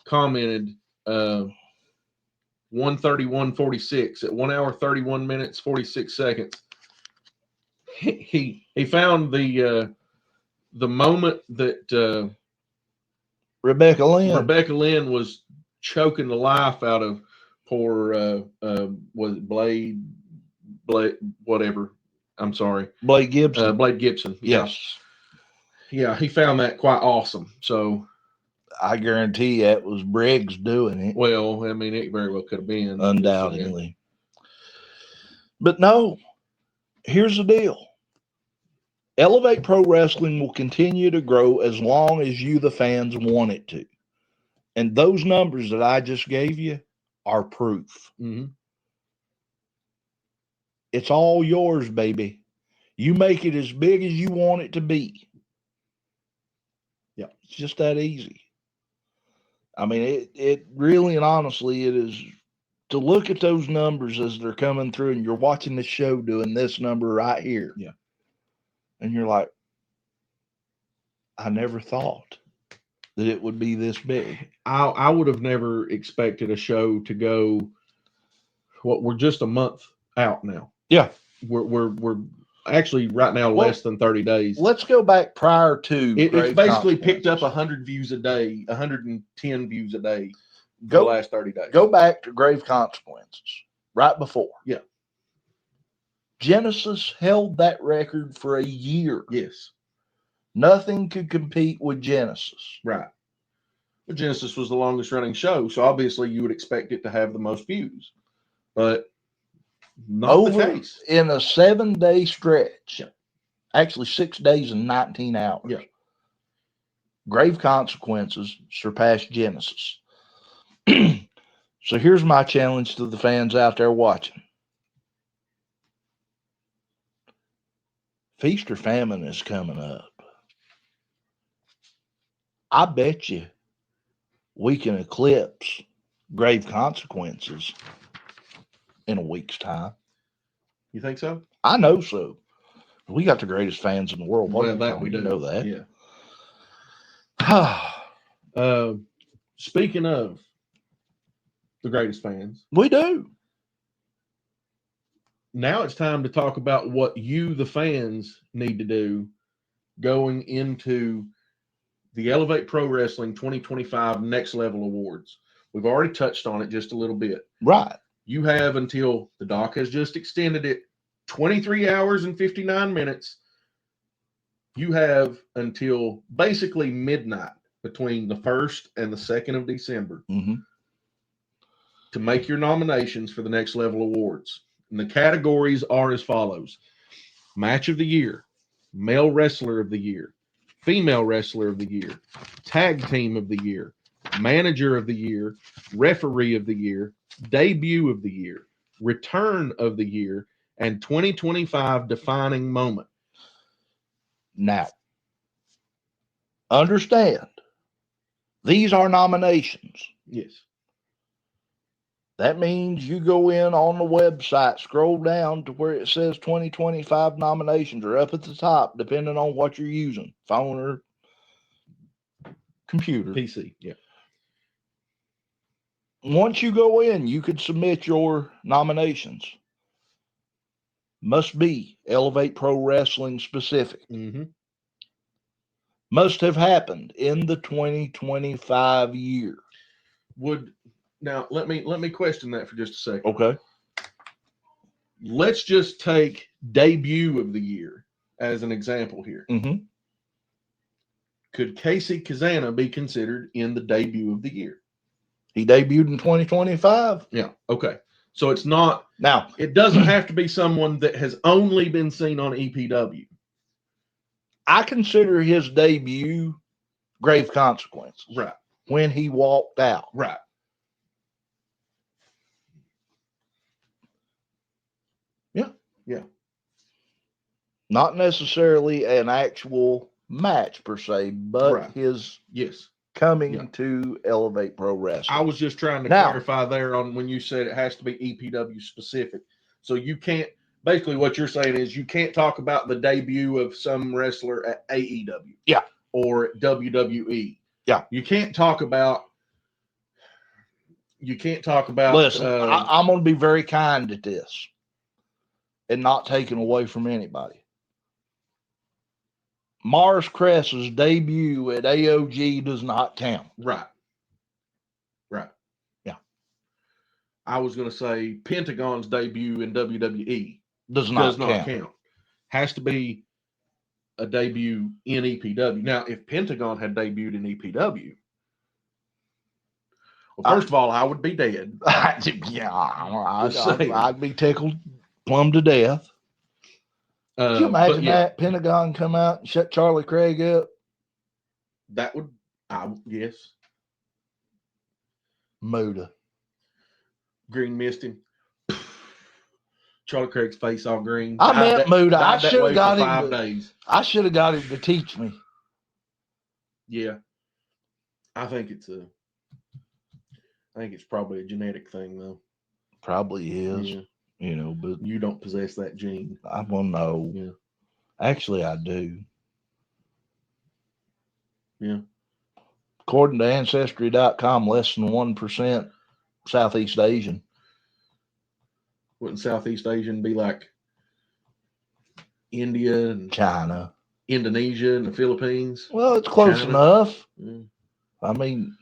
commented 131:46 at 1 hour 31 minutes 46 seconds. He found the moment that Rebecca Lynn was choking the life out of poor was it Blade whatever. I'm sorry. Blade Gibson. Blade Gibson. Yes. Yeah, he found that quite awesome. So I guarantee that was Briggs doing it. Well, I mean, it very well could have been. Undoubtedly. But no, here's the deal. Elevate Pro Wrestling will continue to grow as long as you, the fans, want it to. And those numbers that I just gave you are proof. Mm-hmm. It's all yours, baby. You make it as big as you want it to be. Yeah. It's just that easy. I mean, it really and honestly, it is to look at those numbers as they're coming through and you're watching the show doing this number right here. Yeah. And you're like, I never thought that it would be this big. I would have never expected a show to go. We're just a month out now. Yeah, we're actually right now less than 30 days. Let's go back prior to it's basically picked up 100 views a day, 110 views a day. The last 30 days. Go back to Grave Consequences right before. Yeah. Genesis held that record for a year. Yes. Nothing could compete with Genesis. Right. But Genesis was the longest running show, so obviously you would expect it to have the most views. But not the case. In a 7-day stretch, actually 6 days and 19 hours, Grave Consequences surpassed Genesis. So here's my challenge to the fans out there watching. Feast or famine is coming up. I bet you we can eclipse Grave Consequences in a week's time. You think so? I know so. We got the greatest fans in the world. Well, that we do. Know that. Yeah. Speaking of the greatest fans, we do. Now it's time to talk about what you, the fans, need to do going into the Elevate Pro Wrestling 2025 Next Level Awards. We've already touched on it just a little bit. Right. You have until the doc has just extended it 23 hours and 59 minutes. You have until basically midnight between the 1st and the 2nd of December to make your nominations for the Next Level Awards. And the categories are as follows: Match of the Year, Male Wrestler of the Year, Female Wrestler of the Year, Tag Team of the Year, Manager of the Year, Referee of the Year, Debut of the Year, Return of the Year, and 2025 Defining Moment. Now, understand, these are nominations. Yes. That means you go in on the website, scroll down to where it says 2025 nominations, or up at the top, depending on what you're using, phone or computer. PC, yeah. Once you go in, you could submit your nominations. Must be Elevate Pro Wrestling specific. Must have happened in the 2025 year. Now let me question that for just a second. Okay. Let's just take Debut of the Year as an example here. Could Casey Kazana be considered in the Debut of the Year? He debuted in 2025. Yeah. Okay. So it's not now. It doesn't have to be someone that has only been seen on EPW. I consider his debut Grave Consequences. Right. When he walked out. Right. Yeah. Yeah. Not necessarily an actual match per se, but his coming to Elevate Pro Wrestling. I was just trying to clarify there on when you said it has to be EPW specific. So you can't, basically what you're saying is you can't talk about the debut of some wrestler at AEW. Yeah. Or WWE. Yeah. You can't talk about. Listen, I'm going to be very kind at this and not taken away from anybody. Mars Cress's debut at AOG does not count. Right. Yeah. I was going to say Pentagon's debut in WWE does not count. Has to be a debut in EPW. Now, if Pentagon had debuted in EPW, well, first of all, I would be dead. I'd be tickled plumb to death. Can you imagine that? Pentagon come out and shut Charlie Craig up? That would, yes. Muda. Green misting. Charlie Craig's face all green. I met Muda. I should have got him 5 days. I should have got him to teach me. Yeah. I think it's probably a genetic thing though. Probably is. Yeah. You know, but you don't possess that gene. I will know. Yeah. Actually, I do. Yeah. According to Ancestry.com, less than 1% Southeast Asian. Wouldn't Southeast Asian be like India and China, Indonesia and the Philippines? Well, it's close enough. Yeah. I mean,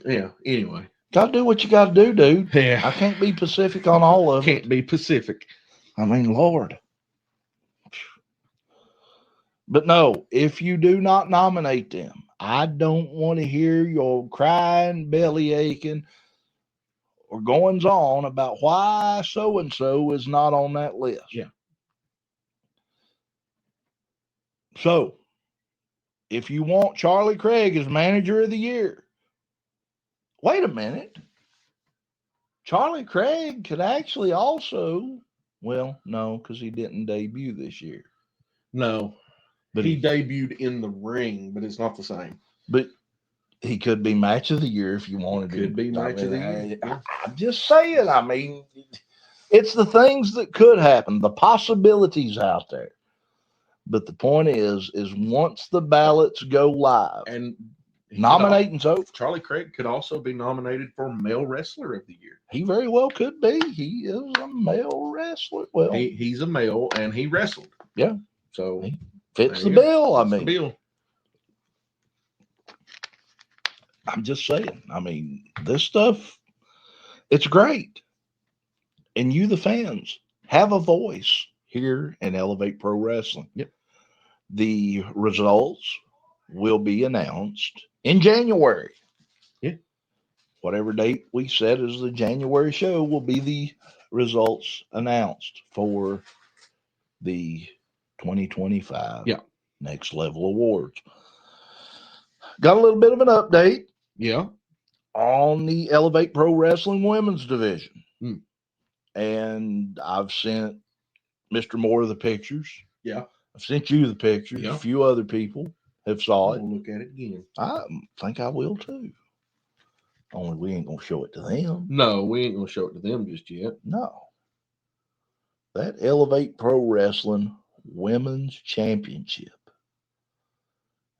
yeah. Anyway. Gotta do what you gotta do, dude. Yeah. I can't be Pacific on all of it. Can't be Pacific. I mean, Lord. But no, if you do not nominate them, I don't want to hear your crying, belly aching, or goings on about why so-and-so is not on that list. Yeah. So, if you want Charlie Craig as Manager of the Year, wait a minute. Charlie Craig could actually also, well, no, because he didn't debut this year. No. But he debuted in the ring, but it's not the same. But he could be Match of the Year if you wanted to. Could be Match of the Year. I'm just saying, I mean, it's the things that could happen, the possibilities out there. But the point is once the ballots go live, and nominating's over. Charlie Craig could also be nominated for Male Wrestler of the Year. He very well could be. He is a male wrestler. Well, he's a male and he wrestled. Yeah. So he fits There the you go. bill. I Fits the mean, bill. I'm just saying. I mean, this stuff, it's great. And you, the fans, have a voice here in Elevate Pro Wrestling. Yep. The results will be announced in January. Yeah. Whatever date we set as the January show will be the results announced for the 2025 Yeah. Next Level Awards. Got a little bit of an update Yeah. on the Elevate Pro Wrestling Women's Division. Mm. And I've sent Mr. Moore the pictures. Yeah. I've sent you the pictures. Yeah. A few other people have saw it. We'll look at it again. I think I will too. Only we ain't gonna show it to them. No, we ain't gonna show it to them just yet. No. That Elevate Pro Wrestling Women's Championship.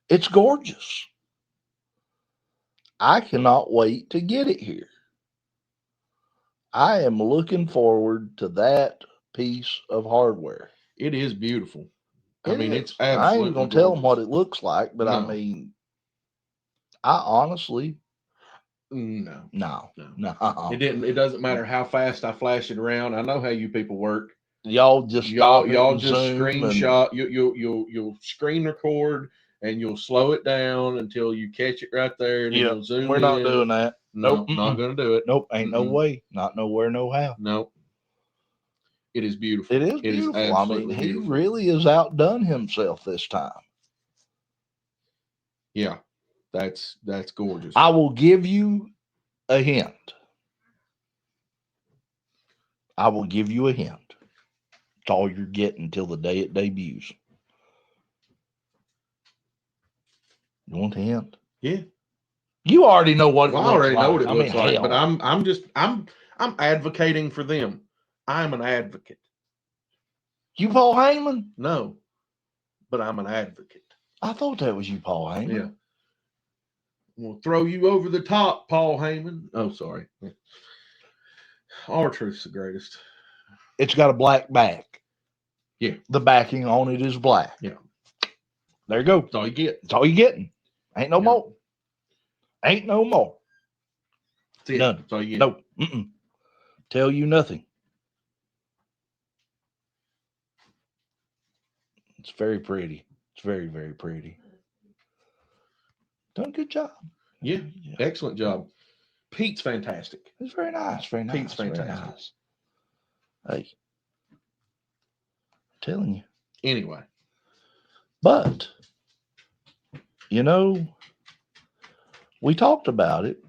It's gorgeous. I cannot wait to get it here. I am looking forward to that piece of hardware. It is beautiful. I mean, is. it's absolutely. I ain't gonna tell them what gorgeous. it looks like, but I No. mean, I honestly, No. no. It didn't. It doesn't matter how fast I flash it around. I know how you people work. Y'all just stop it Y'all and just zoom screenshot. You'll screen record and you'll slow it down until you catch it right there. And then Yeah, you'll zoom we're not in. doing that. No, Nope, not gonna do it. Nope, ain't no way. Not nowhere, no how. Nope. It is beautiful. It is beautiful. I mean, absolutely he beautiful. really has outdone himself this time. Yeah, that's gorgeous. I will give you a hint. I will give you a hint. It's all you're getting till the day it debuts. You want a hint? Yeah. You already know what it Well, looks I already like. know what it looks like, hell. but I'm advocating for them. I'm an advocate. You Paul Heyman? No, but I'm an advocate. I thought that was you, Paul Heyman. Yeah. We'll throw you over the top, Paul Heyman. Oh, sorry. R-Truth's the greatest. It's got a black back. Yeah. The backing on it is black. Yeah. There you go. That's all you get. That's all you're getting. Ain't no Yeah. more. Ain't no more. That's it. None. That's all you get. No. Tell you nothing. It's very pretty. It's very, very pretty. Done a good job. Yeah. Excellent job. Pete's fantastic. It's very nice. Very nice. Pete's fantastic. Very nice. Hey. I'm telling you. Anyway. But, you know, we talked about it.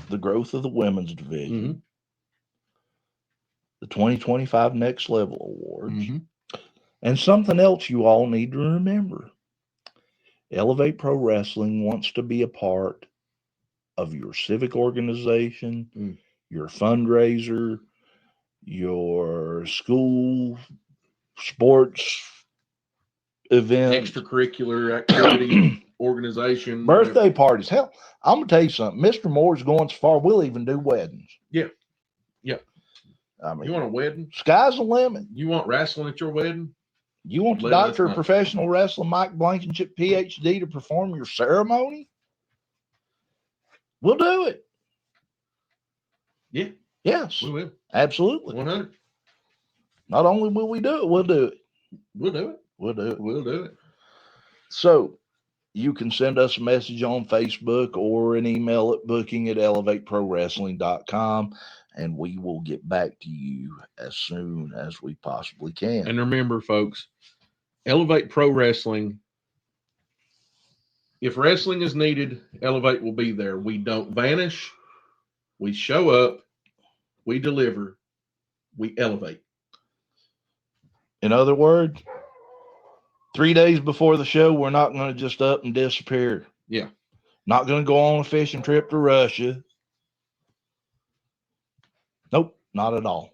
The growth of the women's division. Mm-hmm. The 2025 Next Level Awards. Mm-hmm. And something else you all need to remember. Elevate Pro Wrestling wants to be a part of your civic organization, your fundraiser, your school sports event, extracurricular activity, organization, birthday parties. Hell, I'm going to tell you something. Mr. Moore's going so far, we'll even do weddings. Yeah. Yeah. I mean, you want a wedding? Sky's the limit. You want wrestling at your wedding? You want the doctor of professional wrestling, Mike Blankenship, PhD, to perform your ceremony? We'll do it. Yeah. Yes. We will. Absolutely. 100. Not only will we do it, we'll do it. We'll do it. We'll do it. We'll do it. So you can send us a message on Facebook or an email at booking@elevateprowrestling.com, and we will get back to you as soon as we possibly can. And remember, folks, Elevate Pro Wrestling. If wrestling is needed, Elevate will be there. We don't vanish. We show up. We deliver. We elevate. In other words, 3 days before the show, we're not going to just up and disappear. Yeah. Not going to go on a fishing trip to Russia. Nope, not at all.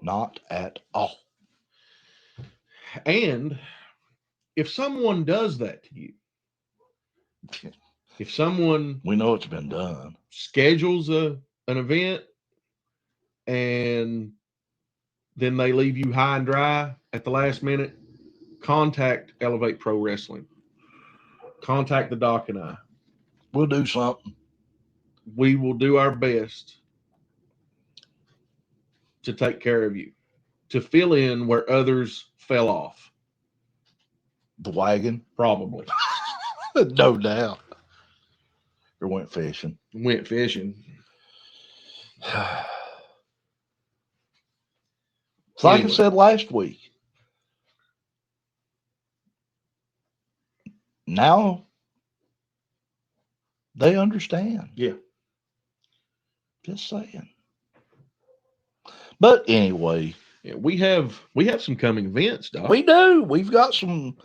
Not at all. And if someone does that to you, if someone we know it's been done, schedules an event and then they leave you high and dry at the last minute, contact Elevate Pro Wrestling. Contact the Doc and I. We'll do something. We will do our best to take care of you, to fill in where others fell off. The wagon? Probably. No doubt. Or went fishing. Went fishing. It's like I said last week. Now they understand. Yeah. Just saying. But anyway, Yeah, we have some coming events, Doc. we do. We've got some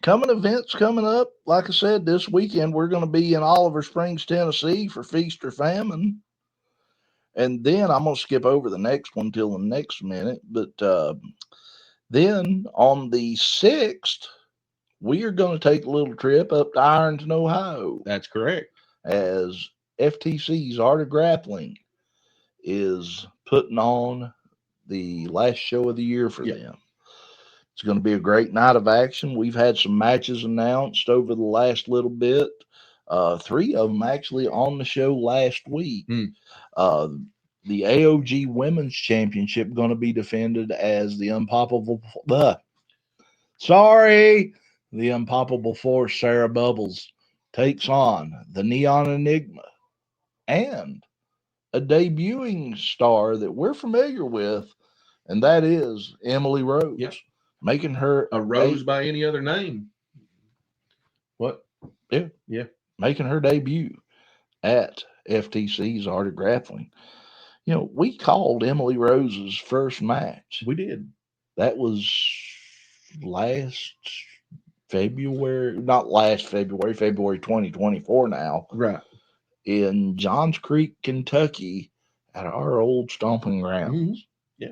coming events coming up. Like I said, this weekend we're going to be in Oliver Springs, Tennessee for Feast or Famine. And then I'm going to skip over the next one till the next minute. But then on the 6th, we are going to take a little trip up to Ironton, Ohio. That's correct. As FTC's Art of Grappling is putting on the last show of the year for them. It's going to be a great night of action. We've had some matches announced over the last little bit. 3 of them actually on the show last week. The AOG Women's Championship going to be defended as the Unpoppable. The Unpoppable Force, Sarah Bubbles, takes on the Neon Enigma and a debuting star that we're familiar with, and that is Emily Rose. Yep. Making her a Rose by any other name. What? Yeah. Making her debut at FTC's Art of Grappling. You know, we called Emily Rose's first match. We did. That was last February, not last February, February 2024 now. Right. In Johns Creek, Kentucky, at our old stomping grounds. Mm-hmm. Yeah.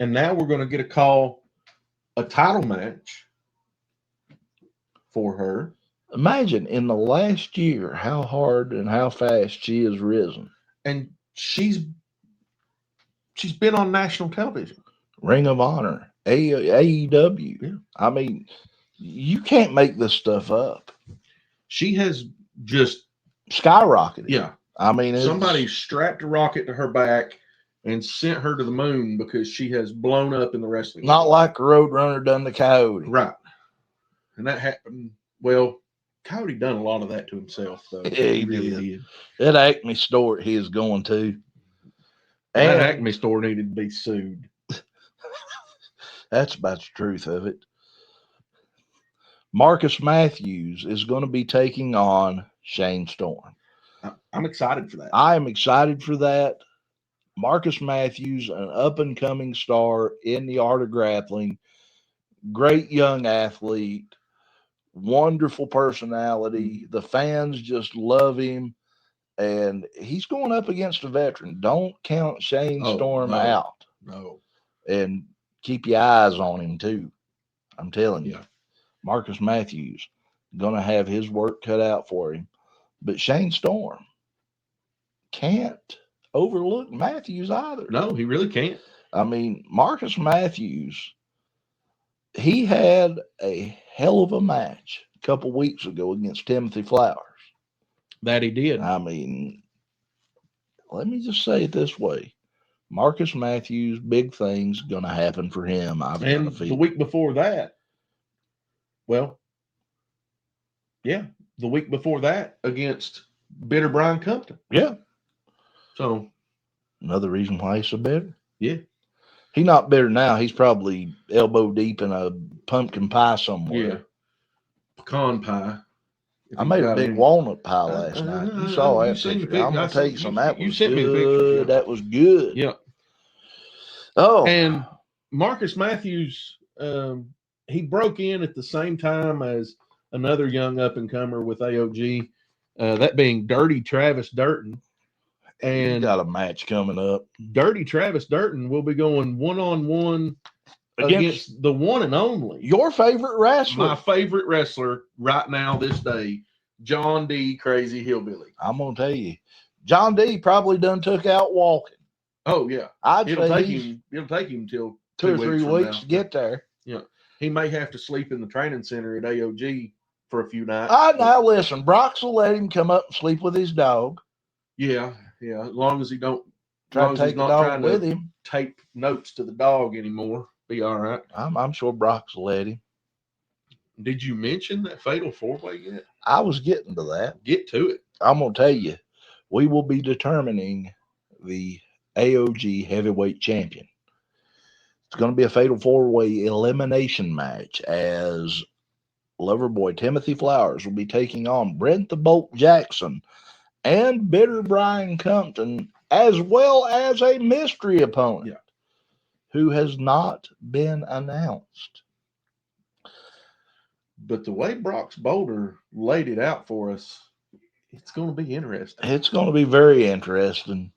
And now we're going to get a title match for her. Imagine in the last year how hard and how fast she has risen. And she's been on national television. Ring of Honor, AEW. Yeah. I mean, you can't make this stuff up. She has just skyrocketed. Yeah. I mean, somebody strapped a rocket to her back and sent her to the moon because she has blown up in the wrestling. Not like the Roadrunner done to Coyote. Right. And that happened. Well, Coyote done a lot of that to himself, though. Yeah, he really did. That Acme store he is going to. And that Acme store needed to be sued. That's about the truth of it. Marcus Matthews is going to be taking on Shane Storm. I'm excited for that. I am excited for that. Marcus Matthews, an up-and-coming star in the art of grappling, great young athlete, wonderful personality. The fans just love him, and he's going up against a veteran. Don't count Shane Storm out. No. And keep your eyes on him, too. I'm telling you. Yeah. Marcus Matthews going to have his work cut out for him. But Shane Storm can't overlook Matthews either. No, he really can't. I mean, Marcus Matthews, he had a hell of a match a couple weeks ago against Timothy Flowers. That he did. I mean, let me just say it this way. Marcus Matthews, big things going to happen for him. And the week before that, the week before that against Bitter Brian Compton. Yeah. So another reason why he's so bitter. Yeah. He's not bitter now. He's probably elbow deep in a pumpkin pie somewhere. Yeah. Pecan pie. I made a big walnut pie last night. You saw that picture. I'm going to tell you something. That was sent me the picture. Yeah. That was good. Yeah. Oh. And Marcus Matthews, he broke in at the same time as another young up-and-comer with AOG, that being Dirty Travis Durton. And he got a match coming up. Dirty Travis Durton will be going one-on-one against the one and only. Your favorite wrestler. My favorite wrestler right now this day, John D. Crazy Hillbilly. I'm going to tell you, John D. probably done took out walking. Oh yeah, I'd it'll say take he's him. It'll take him till 2 or 3 from weeks now. to get there. Yeah, he may have to sleep in the training center at AOG for a few nights. Now listen, Brox will let him come up and sleep with his dog. Yeah. As long as he don't, as Try long to as he's take the not dog trying with to him. tape notes to the dog anymore, be all right. I'm sure Brox will let him. Did you mention that fatal 4-way yet? I was getting to that. Get to it. I'm going to tell you, we will be determining the AOG heavyweight champion. It's going to be a fatal 4-way elimination match as Loverboy Timothy Flowers will be taking on Brent the Bolt Jackson and Bitter Brian Compton, as well as a mystery opponent who has not been announced. But the way Brock's Boulder laid it out for us, it's going to be interesting. It's going to be very interesting.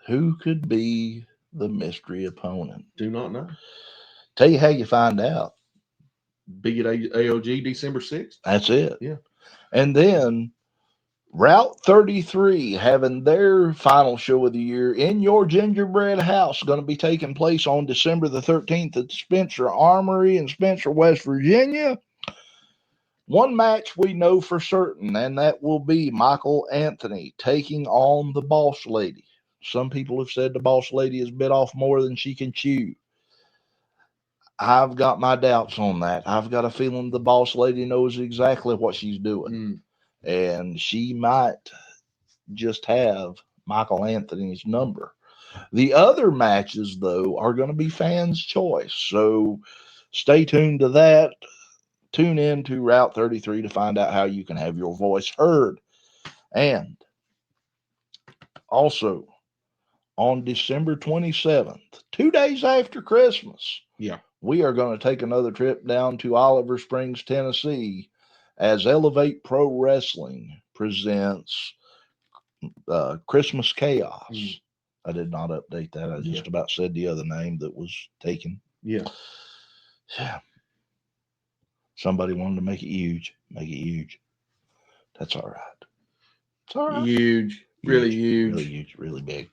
Who could be the mystery opponent? Do not know. Tell you how you find out. Be at AOG December 6th. That's it. Yeah. And then Route 33 having their final show of the year in your gingerbread house, going to be taking place on December the 13th at the Spencer Armory in Spencer, West Virginia. One match we know for certain, and that will be Michael Anthony taking on the Boss Lady. Some people have said the Boss Lady has bit off more than she can chew. I've got my doubts on that. I've got a feeling the Boss Lady knows exactly what she's doing. And she might just have Michael Anthony's number. The other matches, though, are going to be fans' choice. So stay tuned to that. Tune in to Route 33 to find out how you can have your voice heard. And also, on December 27th, 2 days after Christmas, we are going to take another trip down to Oliver Springs, Tennessee, as Elevate Pro Wrestling presents Christmas Chaos. I did not update that. I just about said the other name that was taken. Yeah. Somebody wanted to make it huge. Make it huge. That's all right. It's all right. Huge. Really huge. Really huge. Really big.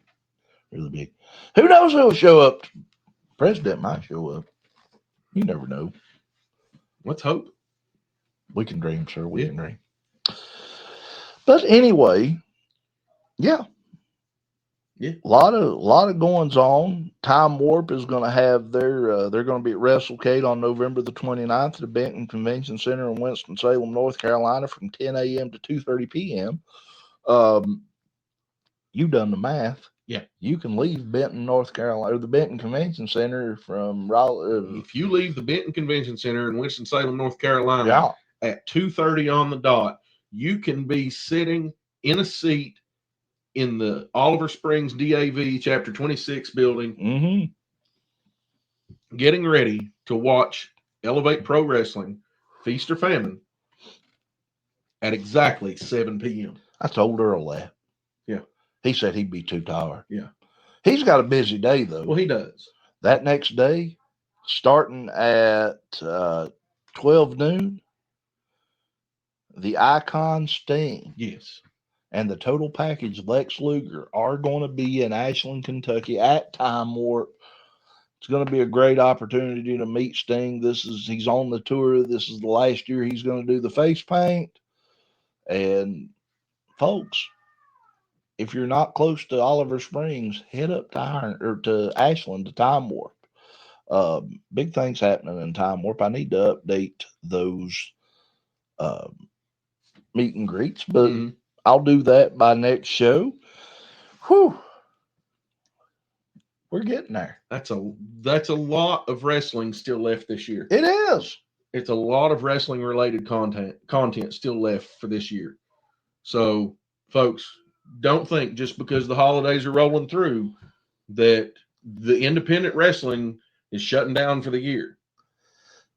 Really big. Who knows who will show up? President might show up. You never know. Let's hope. We can dream, sir. We can dream. But anyway, yeah. A lot of goings on. Time Warp is going to have their they're going to be at WrestleCade on November the 29th at the Benton Convention Center in Winston-Salem, North Carolina from 10 a.m. to 2:30 p.m. You've done the math. Yeah. You can leave Benton, North Carolina, or the Benton Convention Center from Raleigh. If you leave the Benton Convention Center in Winston-Salem, North Carolina at 2:30 on the dot, you can be sitting in a seat in the Oliver Springs DAV Chapter 26 building, getting ready to watch Elevate Pro Wrestling, Feast or Famine, at exactly 7 p.m. I told Earl that. Yeah. He said he'd be too tired. Yeah. He's got a busy day, though. Well, he does. That next day, starting at 12 noon, the Icon Sting. Yes. And the Total Package Lex Luger are going to be in Ashland, Kentucky at Time Warp. It's going to be a great opportunity to meet Sting. He's on the tour. This is the last year he's going to do the face paint. And folks, if you're not close to Oliver Springs, head up to Ashland to Time Warp. Big things happening in Time Warp. I need to update those meet and greets, but I'll do that by next show. Whew. We're getting there. That's a lot of wrestling still left this year. It is. It's a lot of wrestling related content still left for this year. So, folks, don't think just because the holidays are rolling through that the independent wrestling is shutting down for the year.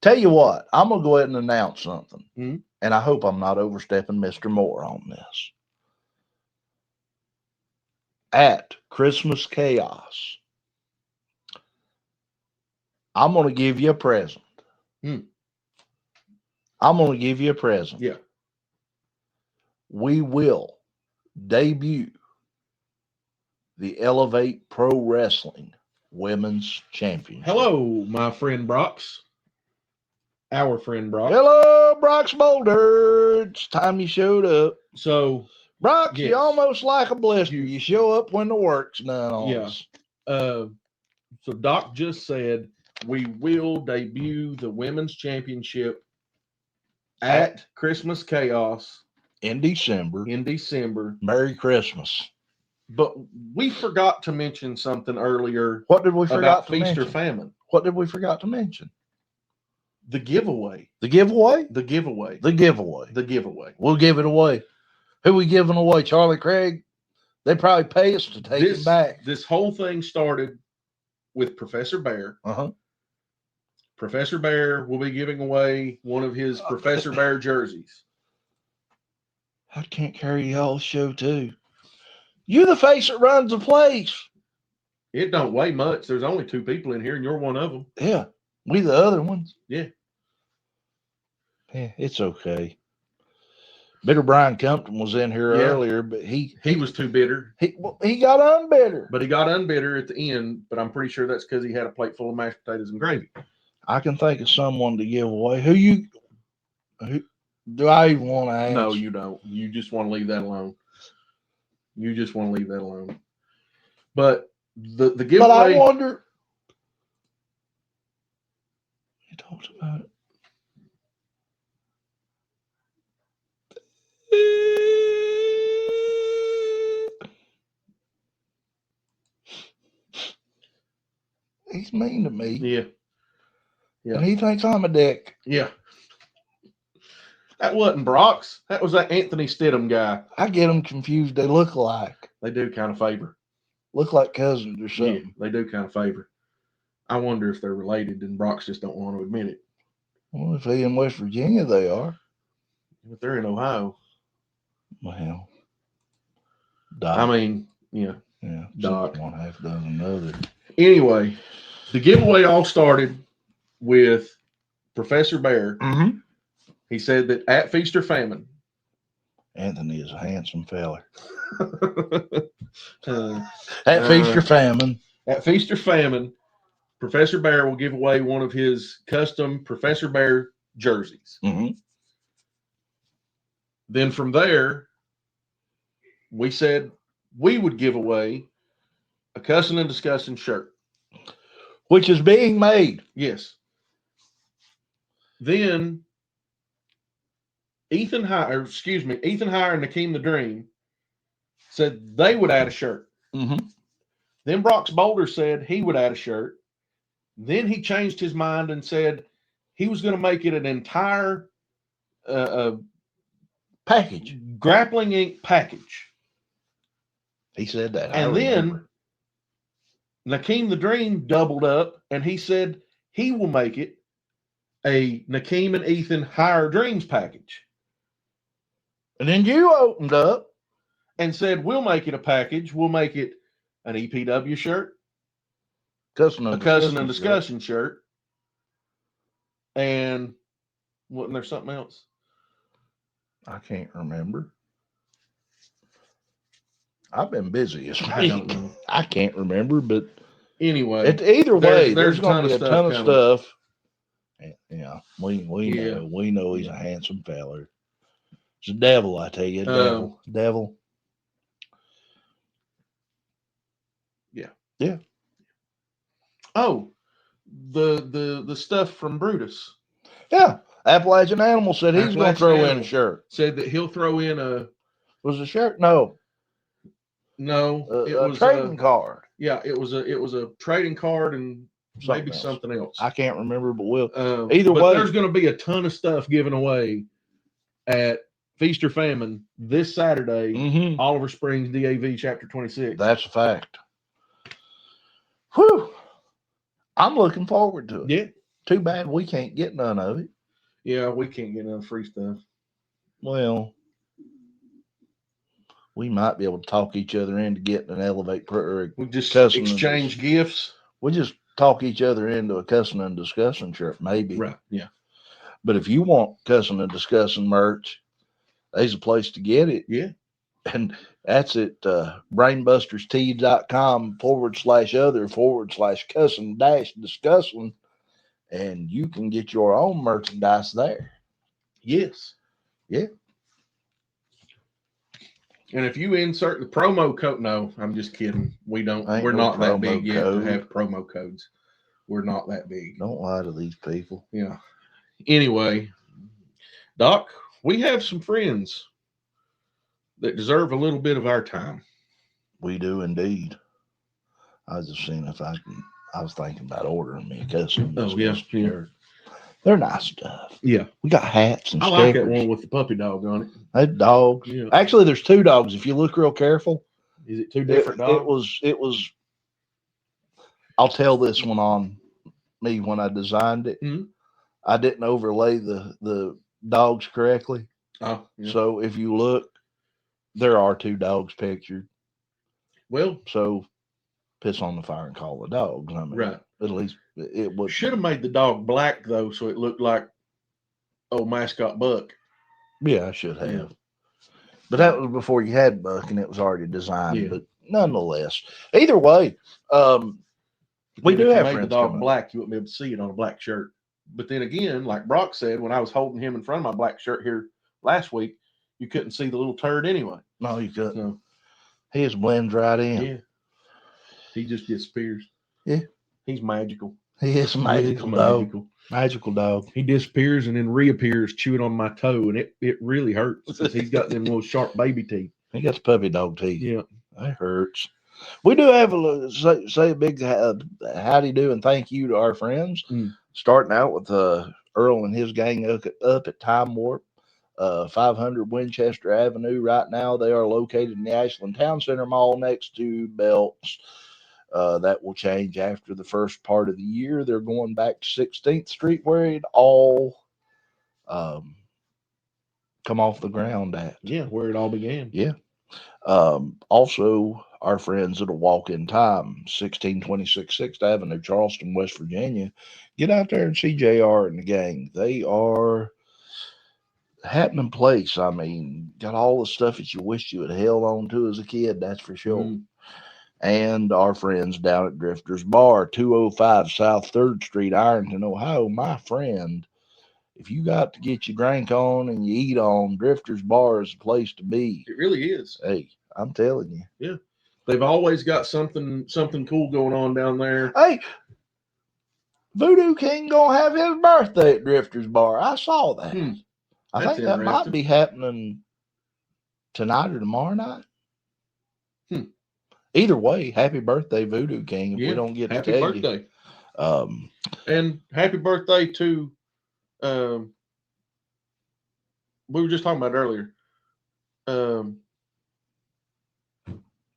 Tell you what, I'm going to go ahead and announce something. And I hope I'm not overstepping Mr. Moore on this. At Christmas Chaos, I'm going to give you a present. I'm going to give you a present. Yeah. We will debut the Elevate Pro Wrestling Women's Championship. Hello, my friend Brox. Our friend Brox. Hello, Brox Boulder. It's time you showed up. So, Brox, yes. you almost like a blister. You show up when the work's done on us. So Doc just said we will debut the Women's Championship at Christmas Chaos In December. Merry Christmas. But we forgot to mention something earlier. What did we forget about to Feast mention? or Famine? What did we forget to mention? The giveaway. The giveaway? The giveaway. The giveaway. The giveaway. We'll give it away. Who we giving away? Charlie Craig? They probably pay us to take it back. This whole thing started with Professor Bear. Professor Bear will be giving away one of his Professor Bear jerseys. I can't carry y'all's show too. You the face that runs the place. It don't weigh much. There's only 2 people in here, and you're one of them. Yeah. We the other ones. Yeah. Yeah, it's okay. Bitter Brian Compton was in here earlier, but he was too bitter. He got unbitter. But he got unbitter at the end, but I'm pretty sure that's because he had a plate full of mashed potatoes and gravy. I can think of someone to give away. Who do I even want to ask? No, you don't. You just want to leave that alone. But the giveaway. But I wonder. You talked about it. He's mean to me. Yeah. And he thinks I'm a dick. Yeah. That wasn't Brox. That was that Anthony Stidham guy. I get them confused. They look alike. They do kind of favor. Look like cousins or something. Yeah, they do kind of favor. I wonder if they're related and Brox just don't want to admit it. Well, if they in West Virginia, they are. But they're in Ohio. Well, Doc. I mean, yeah. Yeah. Doc. One half dozen other. Anyway, the giveaway all started with Professor Bear. Mm-hmm. He said that at Feast or Famine. Anthony is a handsome fella. At Feast or Famine. At Feast or Famine, Professor Bear will give away one of his custom Professor Bear jerseys. Mm-hmm. Then from there, we said we would give away a Cussin Discussin shirt. Which is being made. Yes. Then Ethan Hire and Nakeem the Dream said they would add a shirt. Mm-hmm. Then Brox Boulder said he would add a shirt. Then he changed his mind and said he was going to make it an entire package, Grappling Ink package. He said that. And then Nakeem the Dream doubled up and he said he will make it a Nakeem and Ethan Higher Dreams package. And then you opened up and said, we'll make it a package. We'll make it an EPW shirt, a Cussin and Discussion shirt. And wasn't there something else? I can't remember. I've been busy. I can't remember, but anyway, either way, there's going to be a ton of stuff. Yeah, we Yeah. know he's a handsome fella. It's a devil, I tell you, devil. Yeah. Oh, the stuff from Brutus. Yeah, Appalachian Animal said he's going to throw in a shirt. Said that he'll throw in a. Was a shirt? No, it was a trading card. Yeah, it was a trading card and maybe something else. I can't remember, but we'll either way. There's going to be a ton of stuff given away at Feast or Famine this Saturday. Oliver Springs, DAV, Chapter 26. That's a fact. Whew! I'm looking forward to it. Yeah. Too bad we can't get none of it. Yeah, we can't get none free stuff. Well, we might be able to talk each other into getting an Elevate we just exchange gifts. We just talk each other into a Cussin and Discussin shirt, maybe. Right. Yeah. But if you want Cussin and Discussin merch, there's a place to get it. Yeah. And that's at brainbusterstees.com/other/cussin discussin, and you can get your own merchandise there. Yes. Yeah. And if you insert the promo code, no, I'm just kidding. We're no not that promo big yet code. to have promo codes. We're not that big. Don't lie to these people. Yeah. Anyway, Doc, we have some friends that deserve a little bit of our time. We do indeed. I was just seeing if I was thinking about ordering me a Cussin. Oh, yeah. They're nice stuff. Yeah. We got hats and I stickers. like that one with the puppy dog on it. They dogs. Yeah. Actually, there's two dogs. If you look real careful, is it two different dogs? It was. I'll tell this one on me when I designed it. Mm-hmm. I didn't overlay the dogs correctly. Oh, yeah. So if you look, there are two dogs pictured. Well, so piss on the fire and call the dogs. I mean, right. At least it would. Should have made the dog black though, so it looked like old mascot Buck. Yeah, I should have. Yeah. But that was before you had Buck, and it was already designed. Yeah. But nonetheless, either way, we do have friends. The dog black, you wouldn't be able to see it on a black shirt. But then again, like Brock said, when I was holding him in front of my black shirt here last week, you couldn't see the little turd anyway. No, you couldn't. So, he just blends right in. Yeah. He just disappears. Yeah. He's magical. He is magical, dog. Magical dog. He disappears and then reappears chewing on my toe, and it really hurts because he's got them little sharp baby teeth. He got the puppy dog teeth. Yeah. That hurts. We do have say a big howdy do and thank you to our friends. Starting out with Earl and his gang up at Time Warp, 500 Winchester Avenue. Right now, they are located in the Ashland Town Center Mall next to Belts. That will change after the first part of the year. They're going back to 16th Street where it all come off the ground at. Yeah, where it all began. Yeah. Also, our friends at A Walk in Time, 1626 6th Avenue, Charleston, West Virginia. Get out there and see JR and the gang. They are a happening place. I mean, got all the stuff that you wish you had held on to as a kid, that's for sure. And our friends down at Drifter's Bar, 205 South 3rd Street, Ironton, Ohio. My friend, if you got to get your drink on and you eat on, Drifter's Bar is the place to be. It really is. Hey, I'm telling you. Yeah. They've always got something cool going on down there. Hey, Voodoo King gonna have his birthday at Drifter's Bar. I saw that. I think that might be happening tonight or tomorrow night. Either way, happy birthday, Voodoo King. If we don't get to tell birthday. You. And happy birthday to we were just talking about earlier.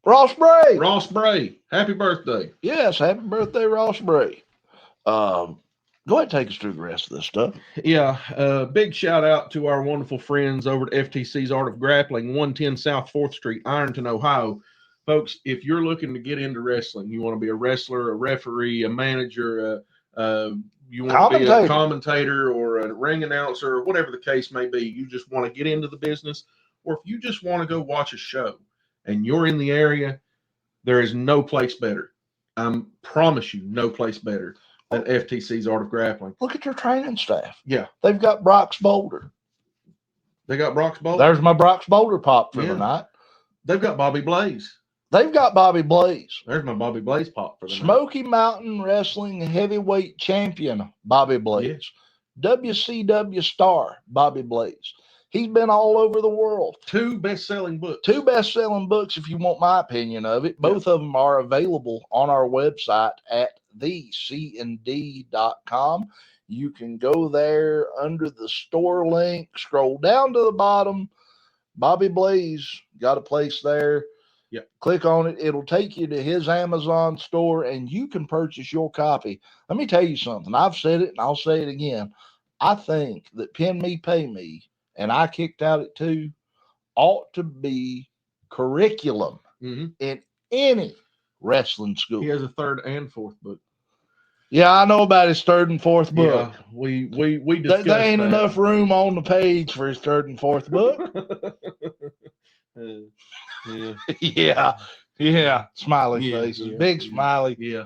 Ross Bray. Ross Bray. Happy birthday. Yes, happy birthday, Ross Bray. Go ahead and take us through the rest of this stuff. Yeah. Big shout out to our wonderful friends over at FTC's Art of Grappling, 110 South 4th Street, Ironton, Ohio. Folks, if you're looking to get into wrestling, you want to be a wrestler, a referee, a manager, you want to be a commentator or a ring announcer, or whatever the case may be, you just want to get into the business, or if you just want to go watch a show and you're in the area, there is no place better. I promise you, no place better than FTC's Art of Grappling. Look at their training staff. Yeah. They've got Brock's Boulder. They got Brock's Boulder? There's my Brock's Boulder pop for the night. They've got Bobby Blaze. They've got Bobby Blaze. There's my Bobby Blaze pop for the Smoky Mountain Wrestling heavyweight champion, Bobby Blaze. Yeah. WCW star, Bobby Blaze. He's been all over the world. 2 best-selling books. 2 best-selling books, if you want my opinion of it. Both of them are available on our website at thecnd.com. You can go there under the store link, scroll down to the bottom. Bobby Blaze got a place there. Yep. Click on it. It'll take you to his Amazon store, and you can purchase your copy. Let me tell you something. I've said it, and I'll say it again. I think that Pin Me, Pay Me, and I kicked out at 2, ought to be curriculum in any wrestling school. He has a 3rd and 4th book. Yeah, I know about his 3rd and 4th book. Yeah, we discussed there ain't enough room on the page for his 3rd and 4th book. Yeah. yeah. Smiley Yeah, faces, yeah, big yeah. smiley. Yeah.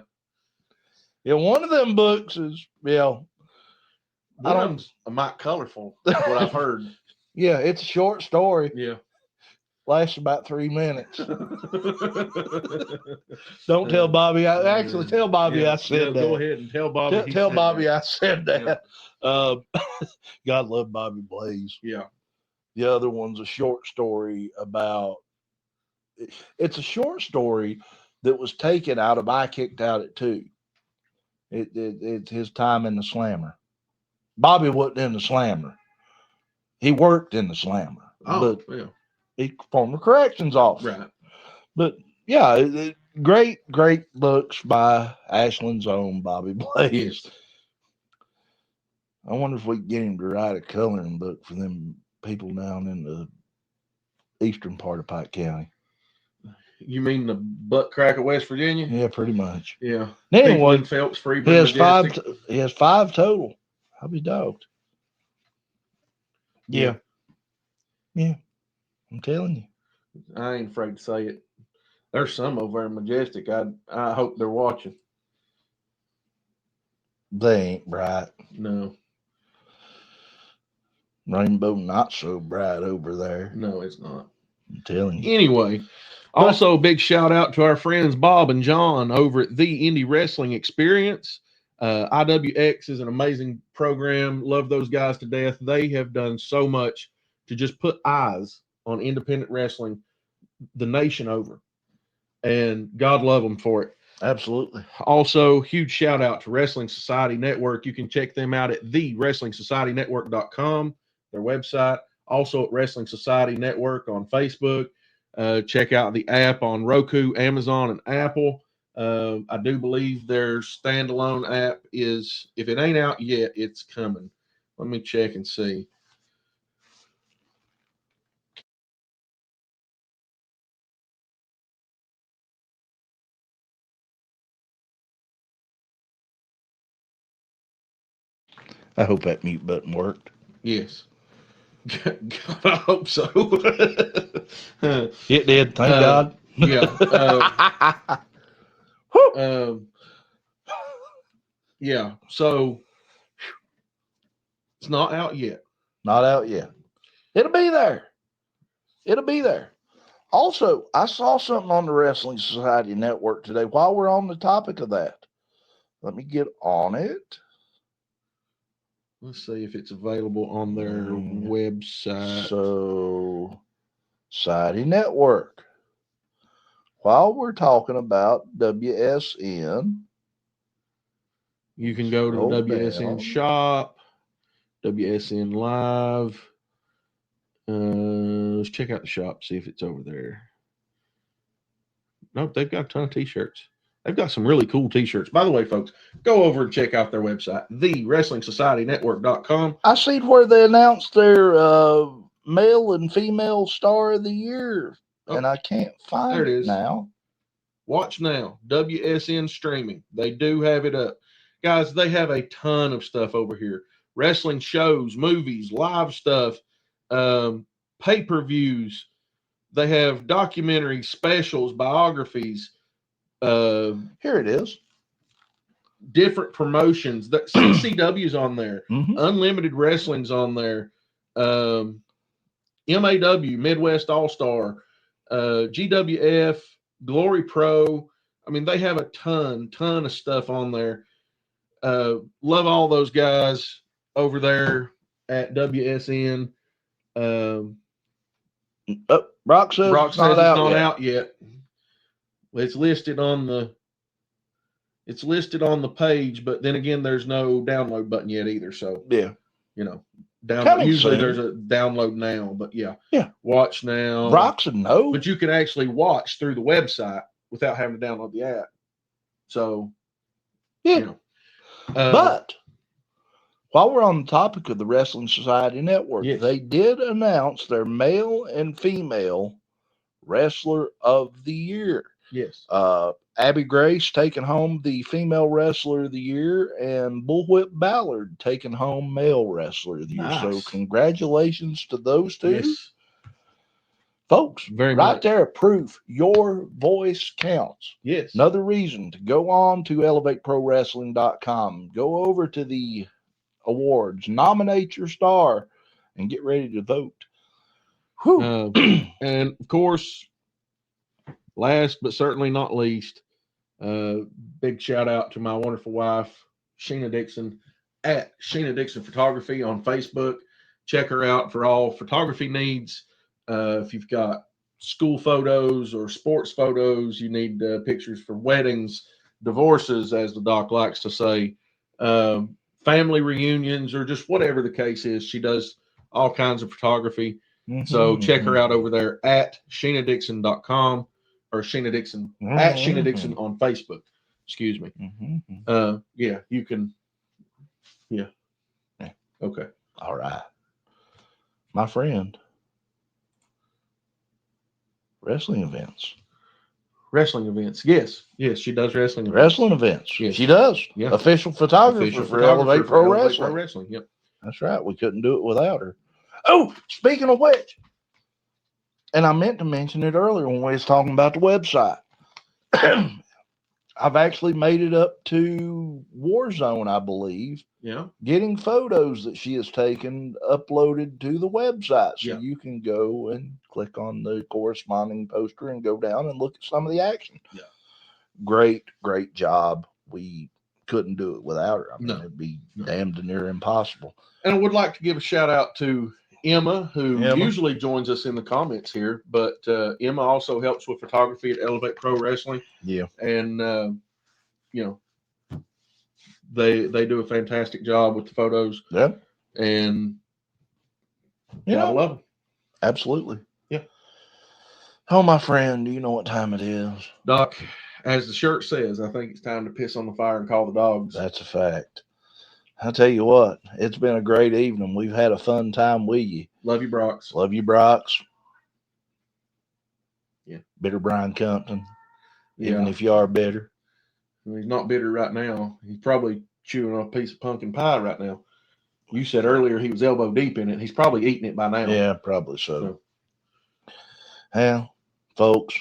Yeah, one of them books is I One don't- of them's a mite colorful, what I've heard. Yeah, it's a short story. Yeah. Lasts about 3 minutes. Don't tell Bobby. Actually, tell Bobby I said that. Go ahead and tell Bobby. Tell Bobby that. I said that. God love Bobby Blaze. Yeah. The other one's a short story about. It's a short story that was taken out of I Kicked Out at 2. It's his time in the Slammer. Bobby wasn't in the Slammer. He worked in the Slammer, but he former corrections officer. Right. But yeah, great books by Ashland's own Bobby Blaze. Yes. I wonder if we can get him to write a coloring book for them people down in the eastern part of Pike County. You mean the butt crack of West Virginia? Yeah, pretty much. Yeah. Anyway, in Phelps, Freeburg, he has Majestic. he has 5 total. I'll be dogged. Yeah. I'm telling you. I ain't afraid to say it. There's some over in Majestic. I hope they're watching. They ain't bright. No. Rainbow not so bright over there. No, it's not. I'm telling you. Anyway, also a big shout out to our friends Bob and John over at the Indie Wrestling Experience. IWX is an amazing program. Love those guys to death. They have done so much to just put eyes on independent wrestling the nation over. And God love them for it. Absolutely. Also, huge shout out to Wrestling Society Network. You can check them out at thewrestlingsocietynetwork.com, their website. Also at Wrestling Society Network on Facebook. Check out the app on Roku, Amazon, and Apple. I do believe their standalone app is, if it ain't out yet, it's coming. Let me check and see. I hope that mute button worked. Yes. God, I hope so. It did. Thank God. Yeah. Yeah. So it's not out yet. Not out yet. It'll be there. It'll be there. Also, I saw something on the Wrestling Society Network today. While we're on the topic of that, let me get on it. Let's see if it's available on their website. So, Society Network. While we're talking about WSN, you can go to the WSN shop, WSN Live. Let's check out the shop, see if it's over there. Nope, they've got a ton of t-shirts. They've got some really cool t-shirts. By the way, folks, go over and check out their website, thewrestlingsocietynetwork.com. I see where they announced their male and female star of the year, and I can't find it now. Watch now, WSN streaming. They do have it up. Guys, they have a ton of stuff over here. Wrestling shows, movies, live stuff, pay-per-views. They have documentaries, specials, biographies. Here it is. Different promotions. The CCW's on there. Unlimited Wrestling's on there. MAW, Midwest All-Star, GWF, Glory Pro. I mean, they have a ton of stuff on there. Love all those guys over there at WSN. Brock says it's not out yet. It's listed on the page, but then again, there's no download button yet either. So yeah, download. Usually there's a download now, but yeah, watch now. Brock's a no, but you can actually watch through the website without having to download the app. So but while we're on the topic of the Wrestling Society Network, they did announce their male and female wrestler of the year. Yes. Abby Grace taking home the female wrestler of the year, and Bullwhip Ballard taking home male wrestler of the year. So congratulations to those two. Yes. Folks, Very right much. there, proof your voice counts. Yes. Another reason to go on to elevateprowrestling.com. Go over to the awards, nominate your star, and get ready to vote. Whew. And of course, last but certainly not least, big shout out to my wonderful wife, Sheena Dixon, at Sheena Dixon Photography on Facebook. Check her out for all photography needs. If you've got school photos or sports photos, you need pictures for weddings, divorces, as the doc likes to say, family reunions, or just whatever the case is. She does all kinds of photography. So check her out over there at SheenaDixon.com or Sheena Dixon at Sheena Dixon on Facebook. Excuse me. Yeah, you can. Yeah. Okay. All right. My friend. Wrestling events. Wrestling events. Yes. Yes, she does wrestling events. Wrestling events. Yes. She does. Yeah. Official photographer for Elevate Pro Wrestling. Yep. That's right. We couldn't do it without her. Oh, speaking of which, and I meant to mention it earlier when we was talking about the website. I've actually made it up to Warzone, I believe. Yeah. Getting photos that she has taken uploaded to the website. So you can go and click on the corresponding poster and go down and look at some of the action. Yeah. Great job. We couldn't do it without her. I mean, it'd be damned near impossible. And I would like to give a shout out to Emma, who usually joins us in the comments here, but Emma also helps with photography at Elevate Pro Wrestling. Yeah. And, you know, they do a fantastic job with the photos. Yeah. And I love them. Absolutely. Yeah. Oh, my friend, do you know what time it is? Doc, as the shirt says, I think it's time to piss on the fire and call the dogs. That's a fact. I'll tell you what, it's been a great evening. We've had a fun time with you. Love you, Brox. Love you, Brox. Yeah. Bitter Brian Compton. Even if you are bitter. He's not bitter right now. He's probably chewing on a piece of pumpkin pie right now. You said earlier he was elbow deep in it. He's probably eating it by now. Yeah, probably so. Well, folks,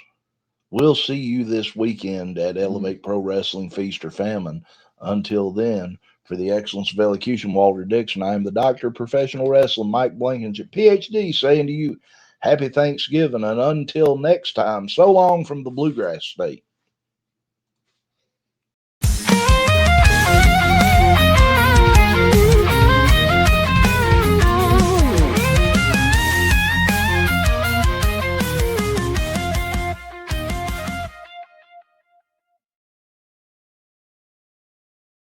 we'll see you this weekend at Elevate Pro Wrestling Feast or Famine. Until then, for the excellence of elocution, Walter Dixon, I am the doctor of professional wrestling, Mike Blankenship, PhD, saying to you, happy Thanksgiving, and until next time, so long from the Bluegrass State.